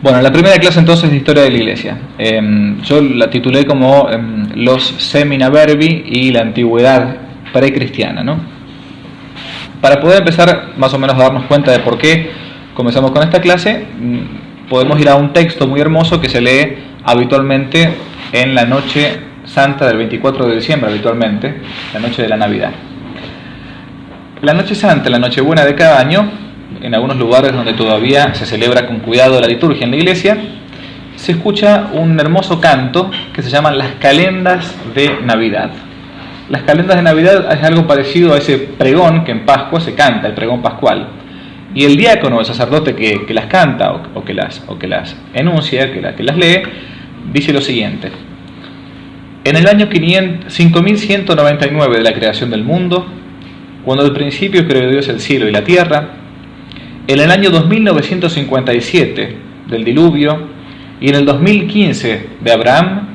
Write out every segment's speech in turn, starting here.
Bueno, la primera clase entonces de historia de la Iglesia. Yo la titulé como los Semina Verbi y la antigüedad precristiana, ¿no? Para poder empezar más o menos a darnos cuenta de por qué comenzamos con esta clase, podemos ir a un texto muy hermoso que se lee habitualmente en la noche santa del 24 de diciembre, habitualmente, la noche de la Navidad. La noche santa, la Nochebuena de cada año, en algunos lugares donde todavía se celebra con cuidado la liturgia en la iglesia, se escucha un hermoso canto que se llaman las calendas de Navidad. Las calendas de Navidad es algo parecido a ese pregón que en Pascua se canta, el pregón pascual. Y el diácono, el sacerdote que las canta o que las enuncia, que las lee, dice lo siguiente: en el año 5199 de la creación del mundo, cuando al principio creó Dios el cielo y la tierra, en el año 2957 del diluvio y en el 2015 de Abraham,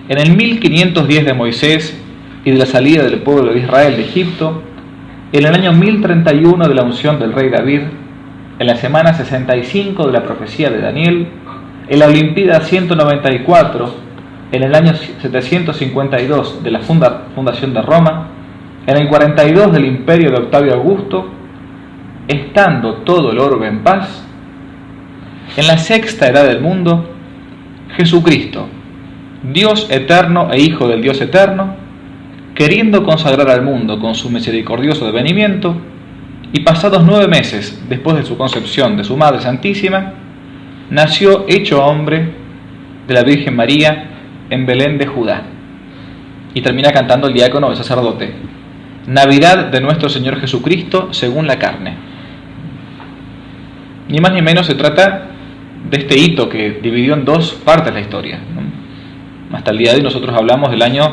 en el 1510 de Moisés y de la salida del pueblo de Israel de Egipto, en el año 1031 de la unción del rey David, en la semana 65 de la profecía de Daniel, en la Olimpíada 194, en el año 752 de la fundación de Roma, en el 42 del imperio de Octavio Augusto, estando todo el orbe en paz, en la sexta edad del mundo, Jesucristo, Dios eterno e Hijo del Dios eterno, queriendo consagrar al mundo con su misericordioso devenimiento, y pasados 9 meses después de su concepción de su Madre Santísima, nació hecho hombre de la Virgen María en Belén de Judá. Y termina cantando el diácono, el sacerdote: Navidad de nuestro Señor Jesucristo según la carne. Ni más ni menos se trata de este hito que dividió en dos partes la historia, ¿no? Hasta el día de hoy nosotros hablamos del año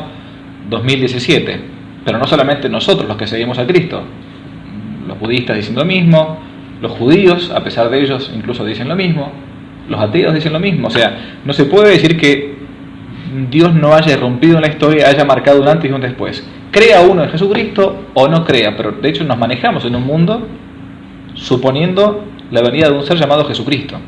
2017, pero no solamente nosotros los que seguimos a Cristo. Los budistas dicen lo mismo, los judíos, a pesar de ellos, incluso dicen lo mismo, los ateos dicen lo mismo. O sea, no se puede decir que Dios no haya irrumpido en la historia, haya marcado un antes y un después. Crea uno en Jesucristo o no crea, pero de hecho nos manejamos en un mundo suponiendo la venida de un ser llamado Jesucristo.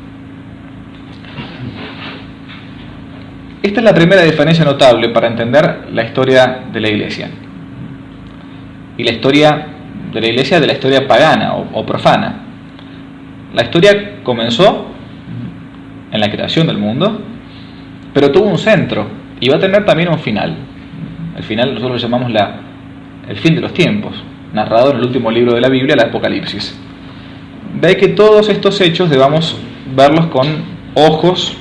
Esta es la primera diferencia notable para entender la historia de la Iglesia. Y la historia de la Iglesia de la historia pagana o profana. La historia comenzó en la creación del mundo, pero tuvo un centro y va a tener también un final. El final nosotros lo llamamos el fin de los tiempos, narrado en el último libro de la Biblia, el Apocalipsis. De ahí que todos estos hechos debamos verlos con ojos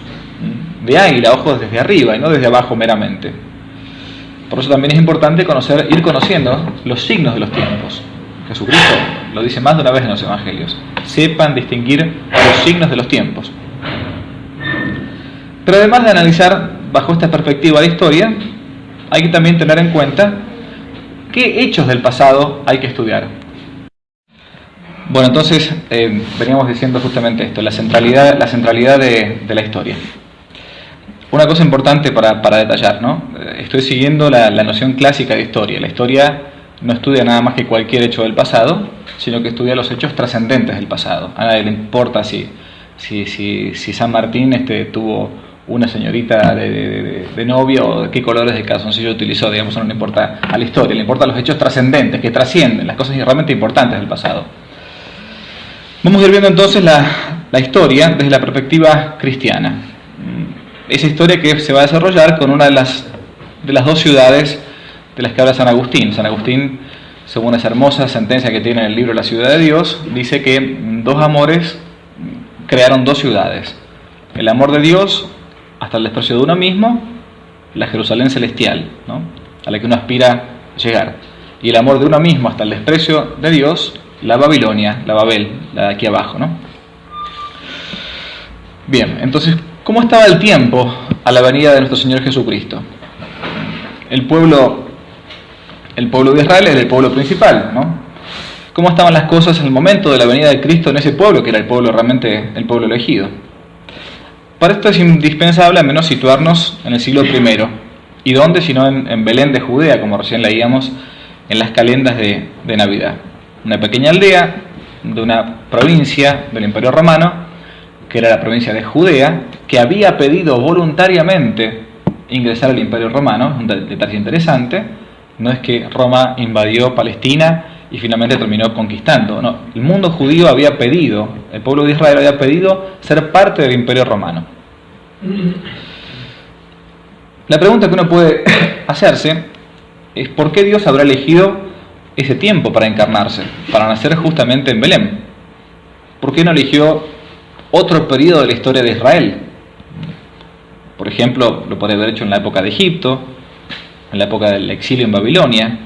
de águila, ojos desde arriba y no desde abajo meramente. Por eso también es importante ir conociendo los signos de los tiempos. Jesucristo lo dice más de una vez en los evangelios: sepan distinguir los signos de los tiempos. Pero además de analizar bajo esta perspectiva la historia, hay que también tener en cuenta qué hechos del pasado hay que estudiar. Bueno, entonces veníamos diciendo justamente esto, la centralidad de la historia. Una cosa importante para detallar, ¿no? Estoy siguiendo la noción clásica de historia. La historia no estudia nada más que cualquier hecho del pasado, sino que estudia los hechos trascendentes del pasado. A nadie le importa si San Martín tuvo una señorita de novia o qué colores de calzoncillo utilizó, digamos, no le importa a la historia, le importan los hechos trascendentes, que trascienden, las cosas realmente importantes del pasado. Vamos a ir viendo entonces la historia desde la perspectiva cristiana. Esa historia que se va a desarrollar con una de las dos ciudades de las que habla San Agustín. San Agustín, según esa hermosa sentencia que tiene en el libro La ciudad de Dios, dice que dos amores crearon dos ciudades: el amor de Dios hasta el desprecio de uno mismo, la Jerusalén celestial, ¿no?, a la que uno aspira llegar, y el amor de uno mismo hasta el desprecio de Dios, la Babilonia, la Babel, la de aquí abajo, ¿no? Bien, entonces, ¿cómo estaba el tiempo a la venida de nuestro Señor Jesucristo? El pueblo de Israel era el pueblo principal, ¿no? ¿Cómo estaban las cosas en el momento de la venida de Cristo en ese pueblo, que era el pueblo realmente, el pueblo elegido? Para esto es indispensable al menos situarnos en el siglo I. ¿Y dónde? Sino en Belén de Judea, como recién leíamos en las calendas de Navidad. Una pequeña aldea de una provincia del Imperio Romano, que era la provincia de Judea, que había pedido voluntariamente ingresar al Imperio Romano. Un detalle interesante, no es que Roma invadió Palestina y finalmente terminó conquistando. No, el mundo judío había pedido, el pueblo de Israel había pedido ser parte del Imperio Romano. La pregunta que uno puede hacerse es ¿por qué Dios habrá elegido ese tiempo para encarnarse, para nacer justamente en Belén? ¿Por qué no eligió otro periodo de la historia de Israel? Por ejemplo, lo podría haber hecho en la época de Egipto, en la época del exilio en Babilonia,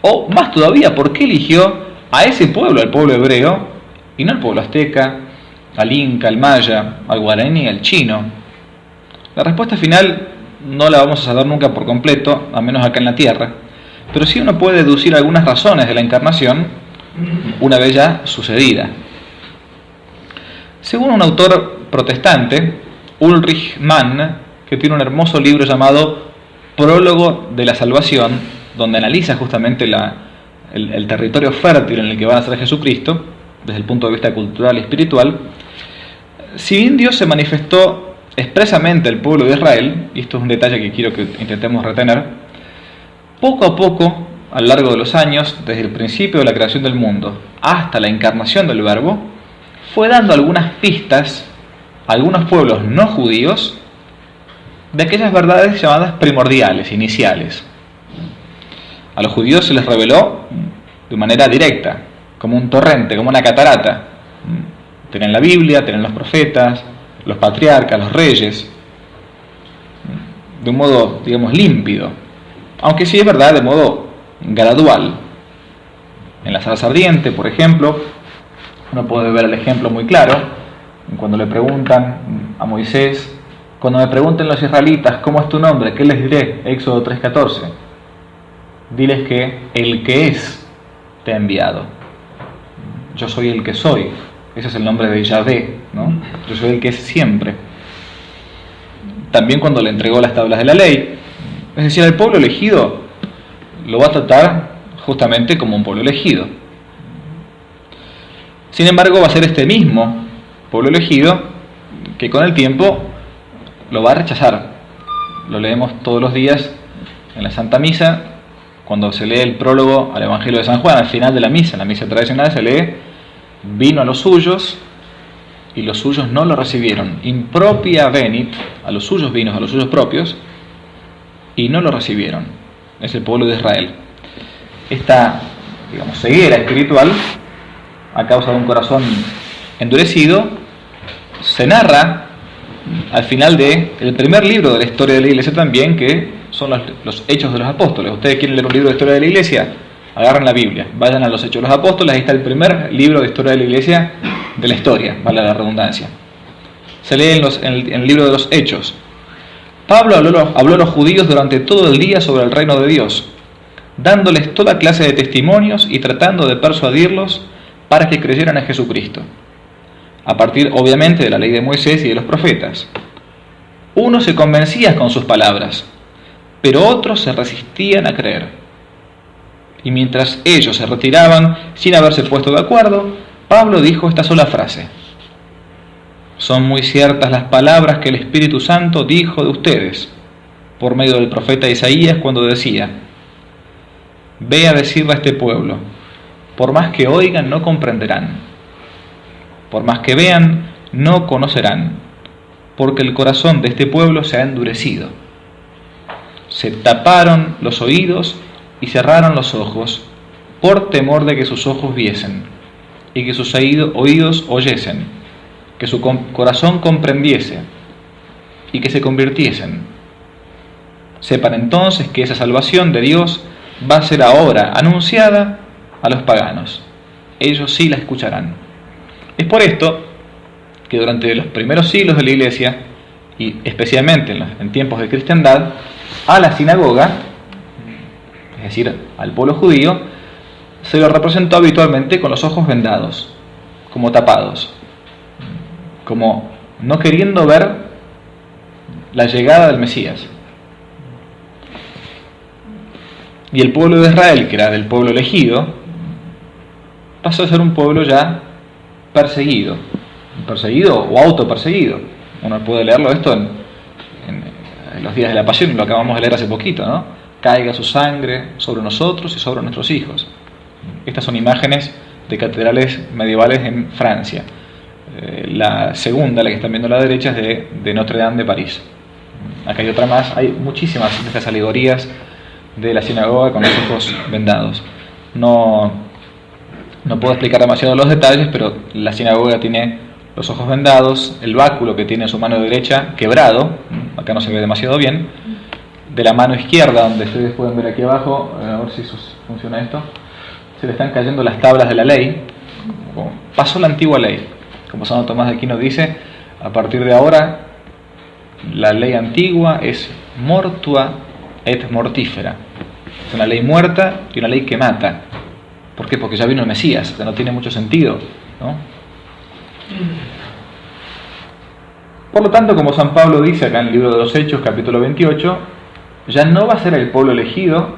o más todavía, ¿por qué eligió a ese pueblo, al pueblo hebreo, y no al pueblo azteca, al inca, al maya, al guaraní, al chino? La respuesta final no la vamos a saber nunca por completo, al menos acá en la tierra, pero sí uno puede deducir algunas razones de la encarnación una vez ya sucedida. Según un autor protestante, Ulrich Mann, que tiene un hermoso libro llamado Prólogo de la Salvación, donde analiza justamente el territorio fértil en el que va a nacer Jesucristo, desde el punto de vista cultural y espiritual, si bien Dios se manifestó expresamente al pueblo de Israel, y esto es un detalle que quiero que intentemos retener, poco a poco, a lo largo de los años, desde el principio de la creación del mundo hasta la encarnación del Verbo, fue dando algunas pistas a algunos pueblos no judíos de aquellas verdades llamadas primordiales, iniciales. A los judíos se les reveló de manera directa, como un torrente, como una catarata. Tienen la Biblia, tienen los profetas, los patriarcas, los reyes, de un modo, digamos, límpido, aunque sí es verdad, de modo gradual. En la zarza ardiente, por ejemplo, uno puede ver el ejemplo muy claro, cuando le preguntan a Moisés, cuando me pregunten los israelitas, ¿cómo es tu nombre? ¿Qué les diré? Éxodo 3:14. Diles que el que es te ha enviado. Yo soy el que soy. Ese es el nombre de Yahvé, ¿no? Yo soy el que es siempre. También cuando le entregó las tablas de la ley. Es decir, el pueblo elegido lo va a tratar justamente como un pueblo elegido. Sin embargo, va a ser este mismo pueblo elegido que con el tiempo lo va a rechazar. Lo leemos todos los días en la Santa Misa, cuando se lee el prólogo al Evangelio de San Juan, al final de la misa, en la misa tradicional se lee: vino a los suyos y los suyos no lo recibieron. Impropia venit, a los suyos vino, a los suyos propios, y no lo recibieron. Es el pueblo de Israel. Esta, digamos, ceguera espiritual, a causa de un corazón endurecido, se narra al final del primer libro de la historia de la Iglesia también, que son los Hechos de los Apóstoles. Ustedes quieren leer un libro de historia de la Iglesia, agarren la Biblia, vayan a los Hechos de los Apóstoles, ahí está el primer libro de historia de la Iglesia de la historia, vale la redundancia. Se lee en el libro de los Hechos. Pablo habló a los judíos durante todo el día sobre el reino de Dios, dándoles toda clase de testimonios y tratando de persuadirlos para que creyeran en Jesucristo, a partir obviamente de la ley de Moisés y de los profetas. Unos se convencían con sus palabras, pero otros se resistían a creer. Y mientras ellos se retiraban sin haberse puesto de acuerdo, Pablo dijo esta sola frase: son muy ciertas las palabras que el Espíritu Santo dijo de ustedes por medio del profeta Isaías cuando decía: ve a decirle a este pueblo, por más que oigan no comprenderán, por más que vean no conocerán, porque el corazón de este pueblo se ha endurecido. Se taparon los oídos y cerraron los ojos por temor de que sus ojos viesen y que sus oídos oyesen, que su corazón comprendiese y que se convirtiesen. Sepan entonces que esa salvación de Dios va a ser ahora anunciada a los paganos. Ellos sí la escucharán. Es por esto que durante los primeros siglos de la Iglesia, y especialmente en tiempos de cristiandad, a la sinagoga, es decir, al pueblo judío, se lo representó habitualmente con los ojos vendados, como tapados, como no queriendo ver la llegada del Mesías. Y el pueblo de Israel, que era del pueblo elegido, pasó a ser un pueblo ya perseguido o autoperseguido. Uno puede leerlo esto en los días de la Pasión, lo acabamos de leer hace poquito, ¿no? Caiga su sangre sobre nosotros y sobre nuestros hijos. Estas son imágenes de catedrales medievales en Francia. La segunda, la que están viendo a la derecha, es de Notre Dame de París. Acá hay otra más. Hay muchísimas de estas alegorías de la sinagoga con los ojos vendados. No puedo explicar demasiado los detalles, pero la sinagoga tiene los ojos vendados, el báculo que tiene en su mano derecha quebrado, acá no se ve demasiado bien, de la mano izquierda, donde ustedes pueden ver aquí abajo, a ver si funciona esto, se le están cayendo las tablas de la ley. Pasó la antigua ley, como Santo Tomás de Aquino dice, a partir de ahora la ley antigua es mortua et mortífera, es una ley muerta y una ley que mata. ¿Por qué? Porque ya vino el Mesías, o sea, no tiene mucho sentido, ¿no? Por lo tanto, como San Pablo dice acá en el libro de los Hechos, capítulo 28, ya no va a ser el pueblo elegido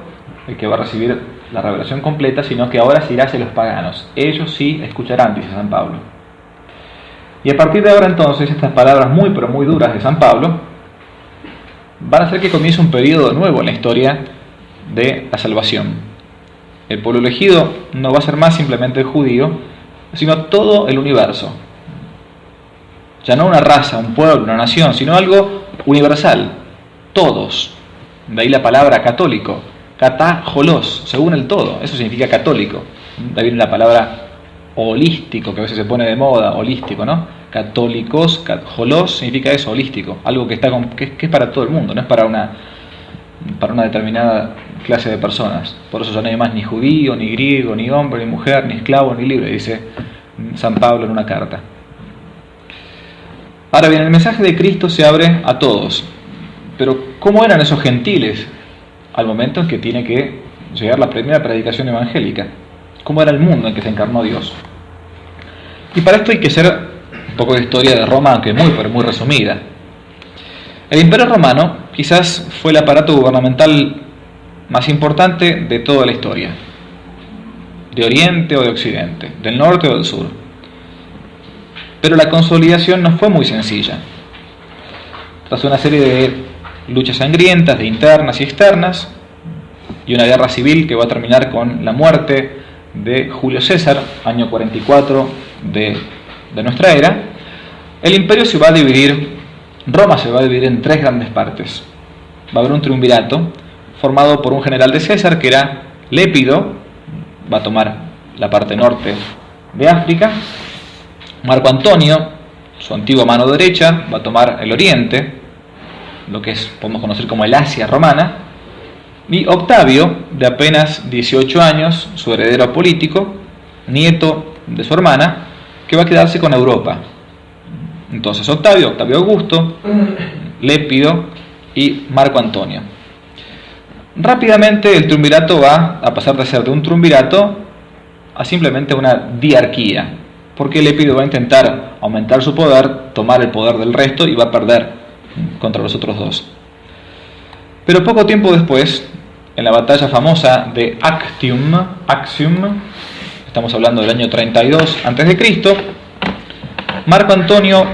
el que va a recibir la revelación completa, sino que ahora se irá hacia los paganos. Ellos sí escucharán, dice San Pablo. Y a partir de ahora entonces, estas palabras muy pero muy duras de San Pablo van a hacer que comience un periodo nuevo en la historia de la salvación. El pueblo elegido no va a ser más simplemente el judío, sino todo el universo. Ya no una raza, un pueblo, una nación, sino algo universal. Todos. De ahí la palabra católico. Katajolos, según el todo. Eso significa católico. De ahí viene la palabra holístico, que a veces se pone de moda, holístico, ¿no? Católicos, holos significa eso, holístico. Algo que es para todo el mundo, no es para una determinada clase de personas. Por eso ya no hay más ni judío, ni griego, ni hombre, ni mujer, ni esclavo, ni libre, dice San Pablo en una carta. Ahora bien, el mensaje de Cristo se abre a todos. Pero ¿cómo eran esos gentiles al momento en que tiene que llegar la primera predicación evangélica? ¿Cómo era el mundo en que se encarnó Dios? Y para esto hay que hacer un poco de historia de Roma, aunque pero muy resumida. El Imperio Romano quizás fue el aparato gubernamental más importante de toda la historia, de Oriente o de Occidente, del norte o del sur. Pero la consolidación no fue muy sencilla. Tras una serie de luchas sangrientas, de internas y externas, y una guerra civil que va a terminar con la muerte de Julio César, año 44 de nuestra era, el imperio se va a dividir, Roma se va a dividir en tres grandes partes. Va a haber un triunvirato formado por un general de César que era Lépido, va a tomar la parte norte de África. Marco Antonio, su antigua mano derecha, va a tomar el oriente, lo que podemos conocer como el Asia romana. Y Octavio, de apenas 18 años, su heredero político, nieto de su hermana, que va a quedarse con Europa. Entonces Octavio Augusto, Lépido y Marco Antonio. Rápidamente el triunvirato va a pasar de ser de un triunvirato a simplemente una diarquía, porque Lépido va a intentar aumentar su poder, tomar el poder del resto y va a perder contra los otros dos. Pero poco tiempo después, en la batalla famosa de Actium, estamos hablando del año 32 a.C., Marco Antonio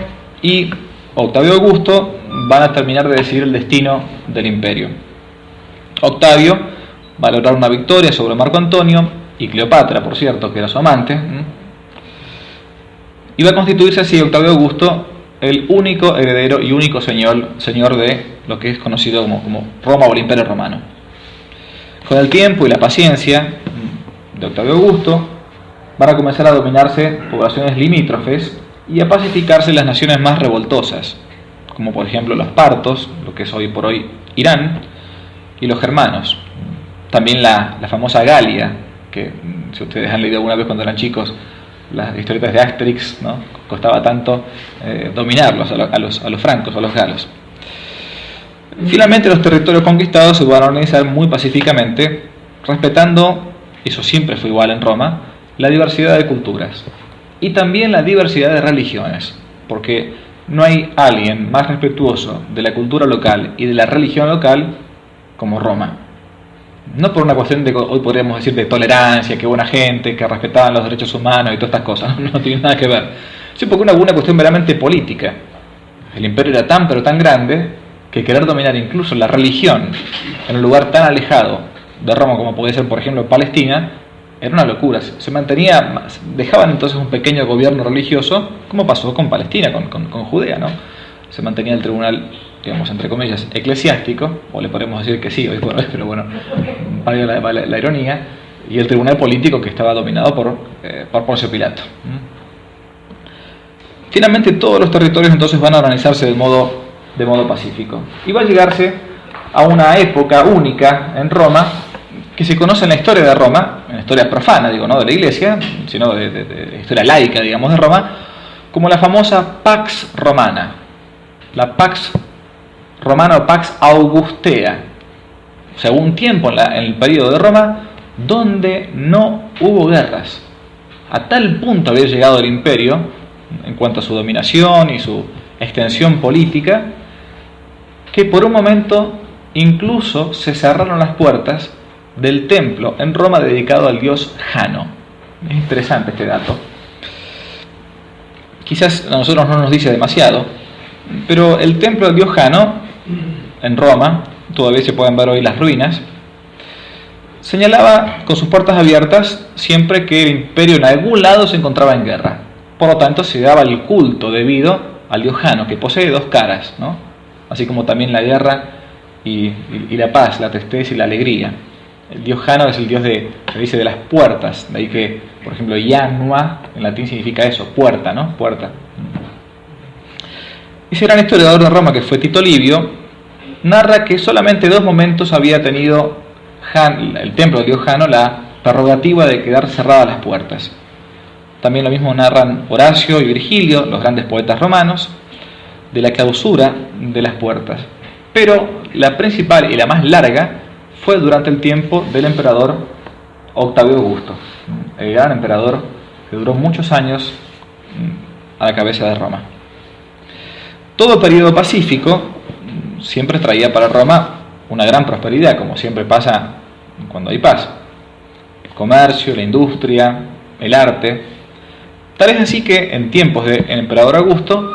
y Octavio Augusto van a terminar de decidir el destino del imperio. Octavio va a lograr una victoria sobre Marco Antonio y Cleopatra, por cierto, que era su amante, y va a constituirse así Octavio Augusto el único heredero y único señor de lo que es conocido como Roma o el Imperio Romano. Con el tiempo y la paciencia de Octavio Augusto van a comenzar a dominarse poblaciones limítrofes y a pacificarse las naciones más revoltosas, como por ejemplo los partos, lo que es hoy por hoy Irán, y los germanos. También la famosa Galia, que si ustedes han leído alguna vez cuando eran chicos las historietas de Asterix, ¿no? Costaba tanto dominarlos a los francos, a los galos. Finalmente los territorios conquistados se van a organizar muy pacíficamente, respetando, eso siempre fue igual en Roma, la diversidad de culturas y también la diversidad de religiones, porque no hay alguien más respetuoso de la cultura local y de la religión local como Roma. No por una cuestión de, hoy podríamos decir, de tolerancia, que buena gente, que respetaban los derechos humanos y todas estas cosas, no tiene nada que ver. Sí, porque una cuestión meramente política. El imperio era tan pero tan grande que querer dominar incluso la religión en un lugar tan alejado de Roma como podía ser, por ejemplo, Palestina, era una locura. Se mantenía, dejaban entonces un pequeño gobierno religioso, como pasó con Palestina, con Judea, ¿no? Se mantenía el tribunal, digamos, entre comillas, eclesiástico, o le podemos decir que sí, hoy por hoy, pero bueno, valga la ironía, y el tribunal político que estaba dominado por Poncio Pilato. Finalmente todos los territorios entonces van a organizarse de modo pacífico. Y va a llegarse a una época única en Roma, que se conoce en la historia de Roma, en la historia profana, digo, no de la Iglesia, sino de historia laica, digamos, de Roma, como la famosa Pax Romana. La Pax Romana o Pax Augustea. O sea, hubo un tiempo en el periodo de Roma donde no hubo guerras. A tal punto había llegado el imperio, en cuanto a su dominación y su extensión política, que por un momento incluso se cerraron las puertas del templo en Roma dedicado al dios Jano. Es interesante este dato. Quizás a nosotros no nos dice demasiado, pero el templo del dios Jano en Roma, todavía se pueden ver hoy las ruinas, señalaba con sus puertas abiertas siempre que el imperio en algún lado se encontraba en guerra. Por lo tanto, se daba el culto debido al dios Jano, que posee dos caras, ¿no? Así como también la guerra y la paz, la tristeza y la alegría. El dios Jano es el dios se dice de las puertas, de ahí que, por ejemplo, Janua en latín significa eso, puerta, ¿no? Puerta. Ese gran historiador de Roma, que fue Tito Livio, narra que solamente 2 momentos había tenido el templo del dios Jano la prerrogativa de quedar cerradas las puertas. También lo mismo narran Horacio y Virgilio, los grandes poetas romanos, de la clausura de las puertas. Pero la principal y la más larga fue durante el tiempo del emperador Octavio Augusto, el gran emperador que duró muchos años a la cabeza de Roma. Todo periodo pacífico siempre traía para Roma una gran prosperidad, como siempre pasa cuando hay paz. El comercio, la industria, el arte. Tal es así que en tiempos del emperador Augusto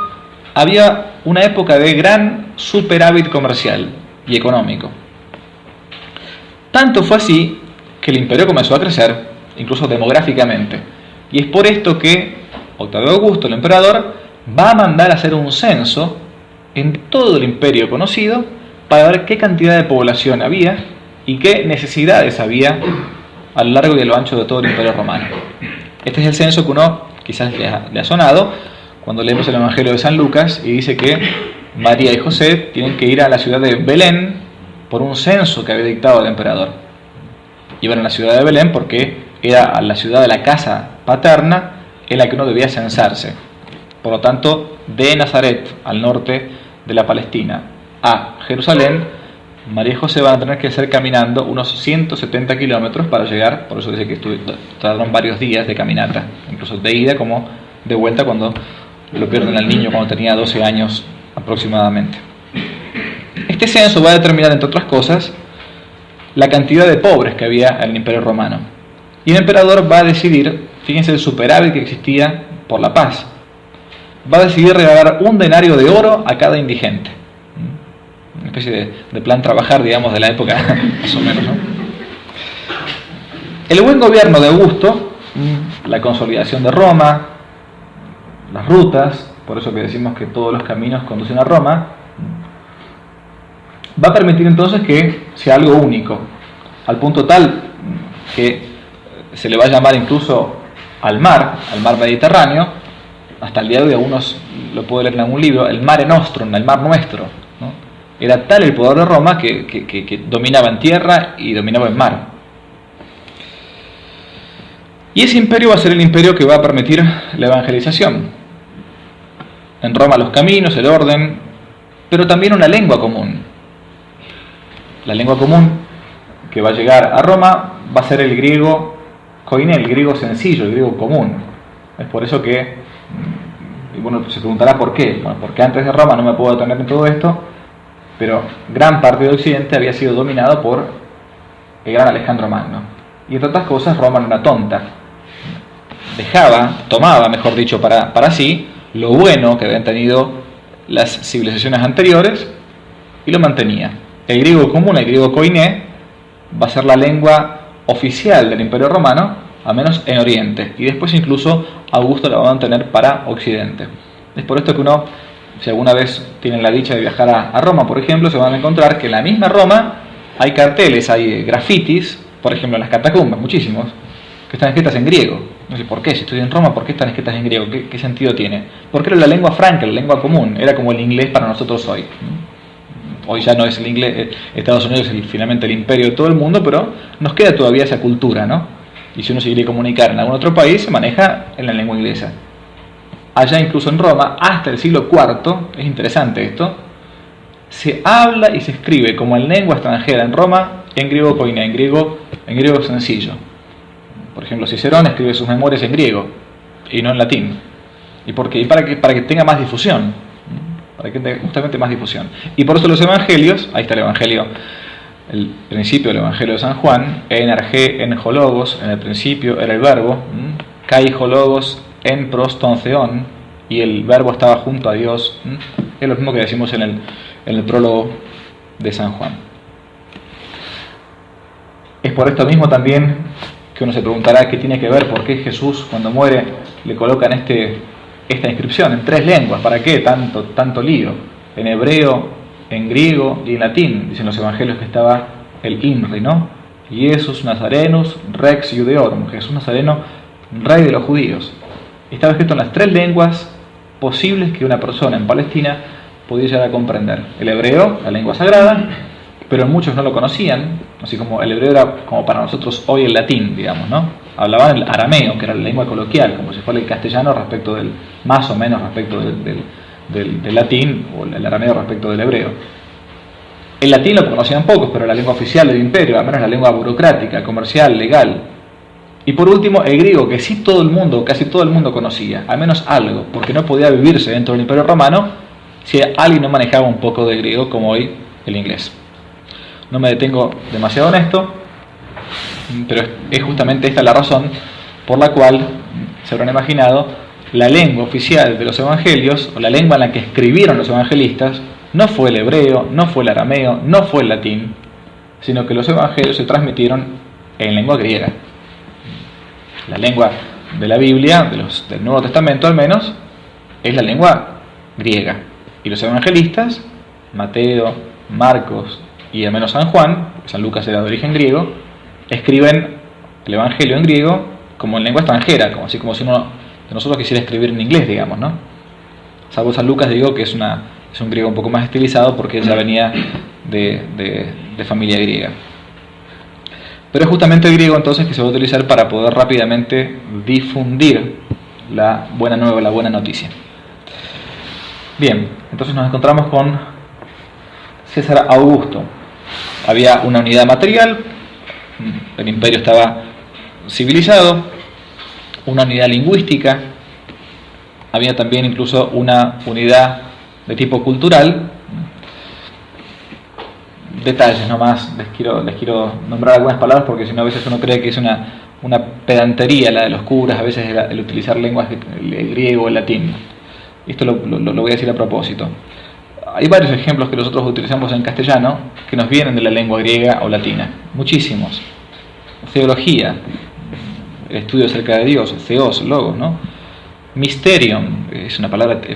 había una época de gran superávit comercial y económico. Tanto fue así que el imperio comenzó a crecer, incluso demográficamente. Y es por esto que Octavio Augusto, el emperador, va a mandar a hacer un censo en todo el imperio conocido para ver qué cantidad de población había y qué necesidades había a lo largo y a lo ancho de todo el imperio romano. Este es el censo que uno quizás le ha sonado cuando leemos el Evangelio de San Lucas y dice que María y José tienen que ir a la ciudad de Belén por un censo que había dictado el emperador. Iban a la ciudad de Belén porque era la ciudad de la casa paterna en la que uno debía censarse. Por lo tanto, de Nazaret, al norte de la Palestina, a Jerusalén, María y José van a tener que hacer caminando unos 170 kilómetros para llegar. Por eso dice que tardaron varios días de caminata, incluso de ida como de vuelta cuando lo pierden al niño cuando tenía 12 años aproximadamente. Este censo va a determinar, entre otras cosas, la cantidad de pobres que había en el Imperio Romano. Y el emperador va a decidir, fíjense el superávit que existía por la paz, va a decidir regalar un denario de oro a cada indigente. Una especie de plan trabajar, digamos, de la época, más o menos, ¿no? El buen gobierno de Augusto, la consolidación de Roma, las rutas, por eso que decimos que todos los caminos conducen a Roma, va a permitir entonces que sea algo único, al punto tal que se le va a llamar incluso al mar Mediterráneo, hasta el día de hoy algunos lo pueden leer en algún libro, el Mare Nostrum, el mar nuestro, ¿no? Era tal el poder de Roma que dominaba en tierra y dominaba en mar. Y ese imperio va a ser el imperio que va a permitir la evangelización. En Roma los caminos, el orden, pero también una lengua común. La lengua común que va a llegar a Roma va a ser el griego koiné, el griego sencillo, el griego común. Es por eso que, y bueno, se preguntará por qué. Bueno, porque antes de Roma, no me puedo detener en todo esto, pero gran parte de Occidente había sido dominado por el gran Alejandro Magno. Y entre otras cosas, Roma no era tonta. Tomaba, mejor dicho, para sí, lo bueno que habían tenido las civilizaciones anteriores y lo mantenía. El griego común, el griego koiné, va a ser la lengua oficial del Imperio Romano, al menos en Oriente, y después incluso Augusto la va a mantener para Occidente. Es por esto que uno, si alguna vez tienen la dicha de viajar a Roma, por ejemplo, se van a encontrar que en la misma Roma hay carteles, hay grafitis, por ejemplo en las catacumbas, muchísimos, que están escritas en griego. No sé por qué, si estoy en Roma, ¿por qué están escritas en griego? ¿Qué sentido tiene? Porque era la lengua franca, la lengua común, era como el inglés para nosotros hoy. Hoy ya no es el inglés, Estados Unidos es finalmente el imperio de todo el mundo, pero nos queda todavía esa cultura, ¿no? Y si uno se quiere comunicar en algún otro país, se maneja en la lengua inglesa. Allá incluso en Roma, hasta el siglo IV, es interesante esto, se habla y se escribe como en lengua extranjera en Roma, en griego koiné, en griego sencillo. Por ejemplo, Cicerón escribe sus memorias en griego y no en latín. ¿Y por qué? Para que tenga más difusión, para que tenga justamente más difusión. Y por eso los evangelios, ahí está el evangelio, el principio del evangelio de San Juan, en arge, en hologos, en el principio era el verbo, kai hologos, en proston theon, y el verbo estaba junto a Dios. Es lo mismo que decimos en el prólogo de San Juan. Es por esto mismo también que uno se preguntará qué tiene que ver, por qué Jesús cuando muere le colocan esta inscripción en 3 lenguas. ¿Para qué tanto lío? En hebreo, en griego y en latín. Dicen los evangelios que estaba el INRI, ¿no? Iesus Nazarenus Rex Judeorum, Jesús Nazareno, rey de los judíos. Estaba escrito en las 3 lenguas posibles que una persona en Palestina podía llegar a comprender. El hebreo, la lengua sagrada, pero muchos no lo conocían, así como el hebreo era como para nosotros hoy el latín, digamos, ¿no? Hablaban el arameo, que era la lengua coloquial, como si fuera el castellano respecto más o menos respecto del latín, o el arameo respecto del hebreo. El latín lo conocían pocos, pero era la lengua oficial del imperio, al menos la lengua burocrática, comercial, legal. Y por último, el griego, que sí todo el mundo, casi todo el mundo conocía, al menos algo, porque no podía vivirse dentro del Imperio Romano si alguien no manejaba un poco de griego, como hoy el inglés. No me detengo demasiado en esto, pero es justamente esta la razón por la cual, se habrán imaginado, la lengua oficial de los evangelios, o la lengua en la que escribieron los evangelistas, no fue el hebreo, no fue el arameo, no fue el latín, sino que los evangelios se transmitieron en lengua griega. La lengua de la Biblia, del Nuevo Testamento al menos, es la lengua griega. Y los evangelistas, Mateo, Marcos y al menos San Juan, porque San Lucas era de origen griego, escriben el evangelio en griego como en lengua extranjera, así como si uno de nosotros quisiera escribir en inglés, digamos, ¿no? Salvo San Lucas, digo que es un griego un poco más estilizado porque ella venía de familia griega. Pero es justamente el griego entonces que se va a utilizar para poder rápidamente difundir la buena nueva, la buena noticia. Bien, entonces nos encontramos con César Augusto. Había una unidad material, el imperio estaba civilizado, una unidad lingüística, había también incluso una unidad de tipo cultural. Detalles nomás, les quiero nombrar algunas palabras porque si no a veces uno cree que es una pedantería la de los curas, a veces el utilizar lenguas, el griego, el latín. Esto lo voy a decir a propósito. Hay varios ejemplos que nosotros utilizamos en castellano que nos vienen de la lengua griega o latina, muchísimos. Teología, el estudio acerca de Dios, theos, logos, ¿no? Mysterium,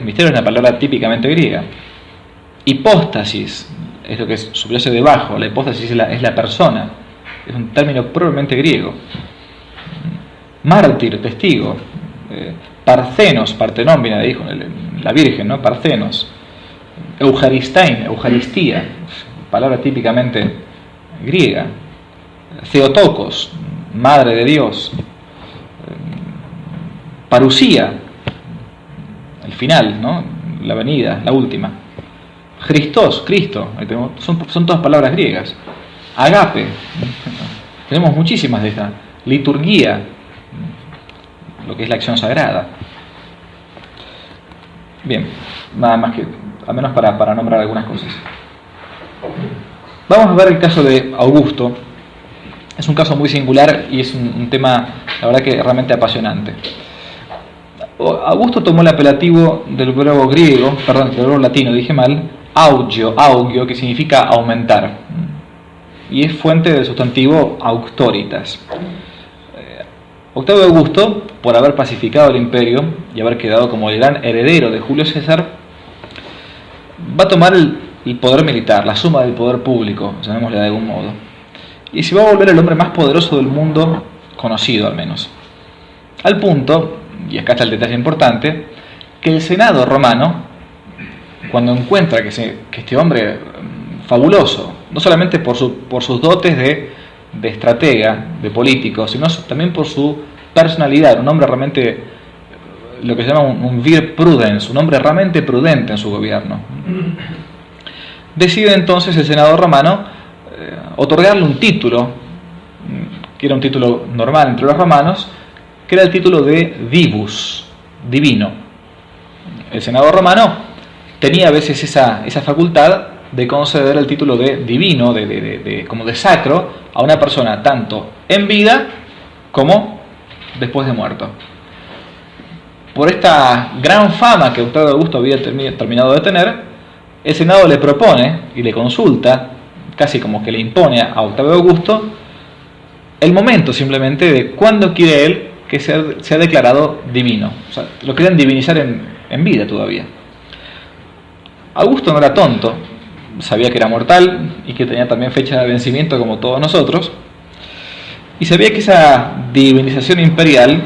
misterio es una palabra típicamente griega. Hipóstasis, es lo que subyace debajo, la hipóstasis es la persona, es un término probablemente griego. Mártir, testigo. Parthenos, Partenón viene de hijo, la Virgen, ¿no? Parthenos. Eucharistein, Eucaristía, palabra típicamente griega. Theotokos, Madre de Dios. Parusía, el final, ¿no? La venida, la última. Christos, Cristo, son todas palabras griegas. Agape, tenemos muchísimas de estas. Liturgia, lo que es la acción sagrada. Bien, nada más que, al menos para nombrar algunas cosas. Vamos a ver el caso de Augusto. Es un caso muy singular y es un tema, la verdad que realmente apasionante. Augusto tomó el apelativo del verbo griego, perdón, del verbo latino, dije mal, augio, que significa aumentar, y es fuente del sustantivo auctoritas. Octavio Augusto, por haber pacificado el imperio y haber quedado como el gran heredero de Julio César, va a tomar el poder militar, la suma del poder público, llamémosle de algún modo, y se va a volver el hombre más poderoso del mundo conocido, al menos. Al punto, y acá está el detalle importante, que el Senado romano, cuando encuentra que este hombre fabuloso, no solamente por sus dotes de estratega, de político, sino también por su personalidad, un hombre realmente, lo que se llama un vir prudens, un hombre realmente prudente en su gobierno, decide entonces el Senado romano otorgarle un título, que era un título normal entre los romanos, que era el título de divus, divino. El Senado romano tenía a veces esa facultad de conceder el título de divino, como de sacro, a una persona tanto en vida como después de muerto. Por esta gran fama que Octavio Augusto había terminado de tener, el Senado le propone y le consulta, casi como que le impone a Octavio Augusto, el momento simplemente de cuándo quiere él que sea declarado divino. O sea, lo querían divinizar en vida todavía. Augusto no era tonto, sabía que era mortal y que tenía también fecha de vencimiento como todos nosotros, y sabía que esa divinización imperial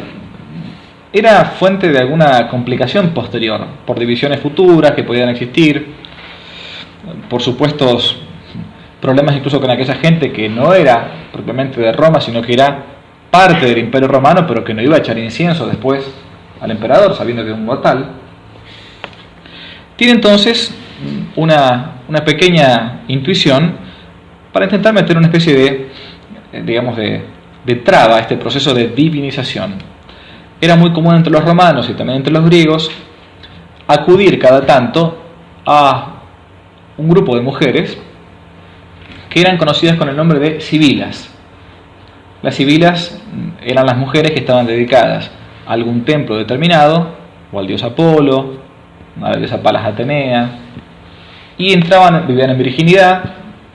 era fuente de alguna complicación posterior, por divisiones futuras que podían existir, por supuestos problemas incluso con aquella gente que no era propiamente de Roma, sino que era parte del Imperio Romano, pero que no iba a echar incienso después al emperador, sabiendo que era un mortal. Tiene entonces una pequeña intuición para intentar meter una especie de traba a este proceso de divinización. Era muy común entre los romanos y también entre los griegos acudir cada tanto a un grupo de mujeres que eran conocidas con el nombre de sibilas. Las sibilas eran las mujeres que estaban dedicadas a algún templo determinado, o al dios Apolo, a la diosa Palas Atenea, y vivían en virginidad,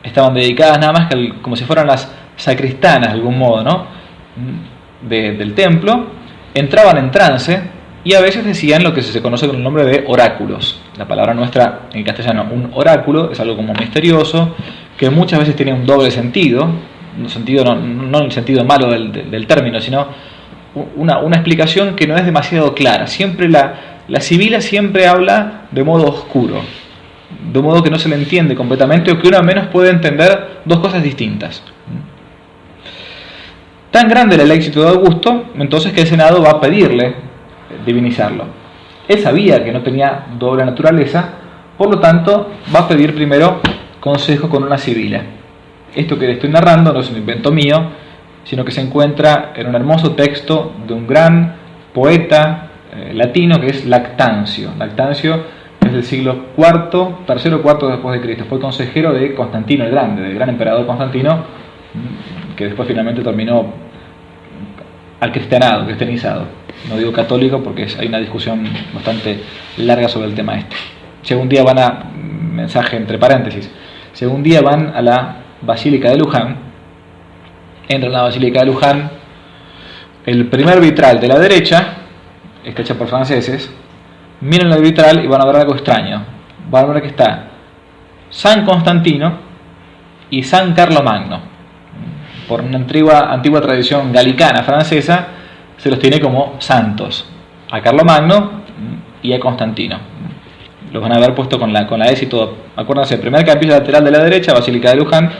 estaban dedicadas nada más que como si fueran las sacristanas de algún modo, ¿no? del templo, entraban en trance y a veces decían lo que se conoce con el nombre de oráculos. La palabra nuestra en castellano, un oráculo, es algo como misterioso, que muchas veces tiene un doble sentido, no en el sentido malo del término, sino una explicación que no es demasiado clara. Siempre la sibila siempre habla de modo oscuro, de modo que no se le entiende completamente, o que uno al menos puede entender dos cosas distintas. Tan grande era el éxito de Augusto, entonces, que el Senado va a pedirle divinizarlo. Él sabía que no tenía doble naturaleza, por lo tanto va a pedir primero consejo con una sibila. Esto que le estoy narrando no es un invento mío, sino que se encuentra en un hermoso texto de un gran poeta latino que es Lactancio. Lactancio es del siglo III o IV después de Cristo. Fue consejero de Constantino el Grande, del gran emperador Constantino, que después finalmente terminó cristianizado. No digo católico porque hay una discusión bastante larga sobre el tema este. Si algún día mensaje entre paréntesis, si algún día van a la Basílica de Luján, entran a la Basílica de Luján, el primer vitral de la derecha está hecha por franceses, miren el vitral y van a ver algo extraño. Van a ver que está San Constantino y San Carlomagno. Por una antigua tradición galicana francesa, se los tiene como santos, a Carlomagno y a Constantino. Los van a haber puesto con la S y todo. Acuérdense, el primer capilla lateral de la derecha, Basílica de Luján,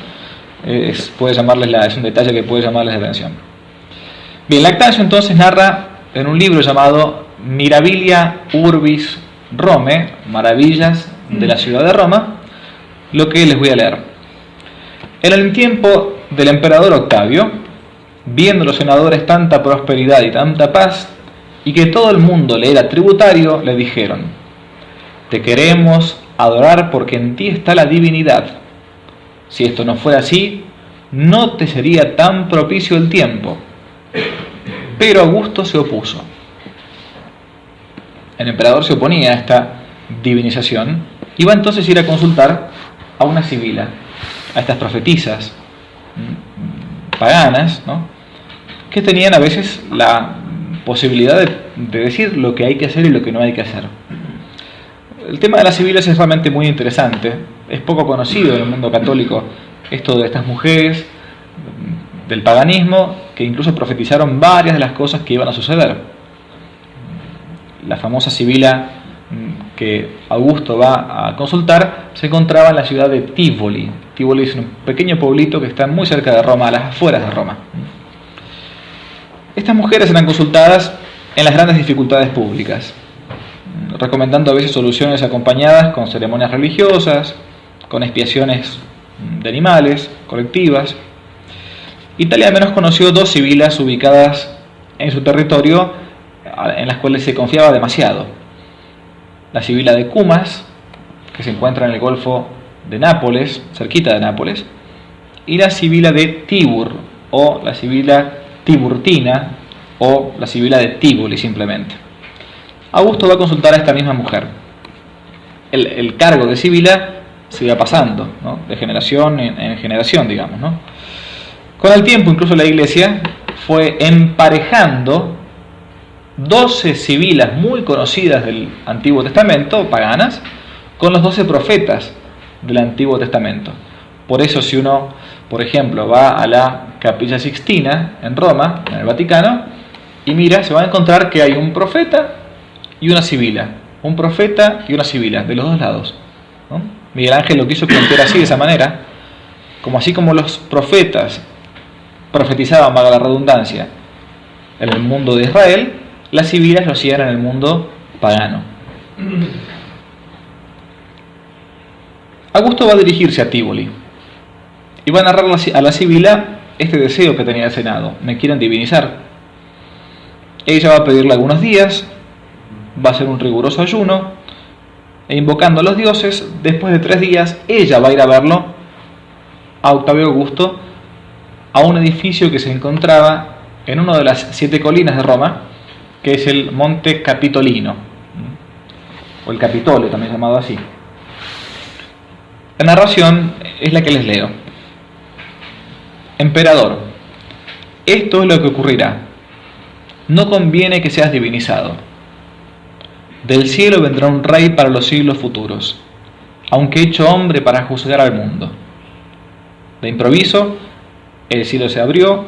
es un detalle que puede llamarles la atención. Bien, Lactancio entonces narra en un libro llamado Mirabilia Urbis Rome, Maravillas de la ciudad de Roma, lo que les voy a leer. En el tiempo del emperador Octavio, viendo los senadores tanta prosperidad y tanta paz, y que todo el mundo le era tributario, le dijeron: te queremos adorar porque en ti está la divinidad. Si esto no fuera así, no te sería tan propicio el tiempo. Pero Augusto se opuso. el emperador se oponía a esta divinización, iba entonces a ir a consultar a una sibila, a estas profetisas paganas, ¿no?, que tenían a veces la posibilidad de decir lo que hay que hacer y lo que no hay que hacer. El tema de las sibilas es realmente muy interesante. Es poco conocido en el mundo católico esto de estas mujeres del paganismo que incluso profetizaron varias de las cosas que iban a suceder. La famosa sibila que Augusto va a consultar se encontraba en la ciudad de Tivoli. Tivoli es un pequeño pueblito que está muy cerca de Roma, a las afueras de Roma. Estas mujeres eran consultadas en las grandes dificultades públicas, recomendando a veces soluciones acompañadas con ceremonias religiosas, con expiaciones de animales, colectivas. Italia al menos conoció dos sibilas ubicadas en su territorio en las cuales se confiaba demasiado. La sibila de Cumas, que se encuentra en el Golfo de Nápoles, cerquita de Nápoles, y la sibila de Tibur, o la sibila tiburtina, o la sibila de Tivoli simplemente. Augusto va a consultar a esta misma mujer. El cargo de sibila se iba pasando, ¿no?, de generación en generación, digamos, ¿no? Con el tiempo, incluso la Iglesia fue emparejando 12 sibilas muy conocidas del Antiguo Testamento, paganas, con los 12 profetas del Antiguo Testamento. Por eso, si uno, por ejemplo, va a la Capilla Sixtina en Roma, en el Vaticano, y mira, se va a encontrar que hay un profeta y una sibila, un profeta y una sibila, de los dos lados, ¿no? Miguel Ángel lo quiso plantear así, de esa manera, como así como los profetas profetizaban, valga la redundancia, en el mundo de Israel, las sibilas lo hacían en el mundo pagano. Augusto va a dirigirse a Tivoli y va a narrar a la sibila este deseo que tenía el Senado: me quieren divinizar. Ella va a pedirle algunos días, va a hacer un riguroso ayuno, e invocando a los dioses, después de 3 días, ella va a ir a verlo, a Octavio Augusto, a un edificio que se encontraba en una de las 7 colinas de Roma, que es el Monte Capitolino, o el Capitolio, también llamado así. La narración es la que les leo. Emperador, esto es lo que ocurrirá. No conviene que seas divinizado. Del cielo vendrá un rey para los siglos futuros, aunque hecho hombre para juzgar al mundo. De improviso, el cielo se abrió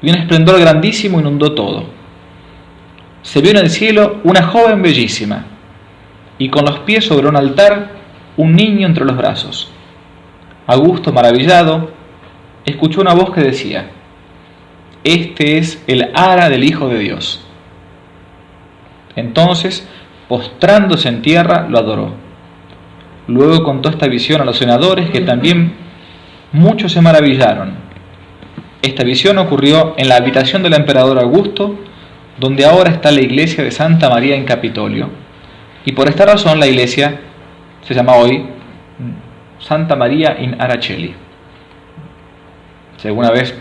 y un esplendor grandísimo inundó todo. Se vio en el cielo una joven bellísima, y con los pies sobre un altar, un niño entre los brazos. Augusto, maravillado, escuchó una voz que decía: este es el ara del Hijo de Dios. Entonces, postrándose en tierra, lo adoró. Luego contó esta visión a los senadores, que también muchos se maravillaron. Esta visión ocurrió en la habitación del emperador Augusto, donde ahora está la iglesia de Santa María in Capitolio, y por esta razón la iglesia se llama hoy Santa María in Aracoeli. Si alguna vez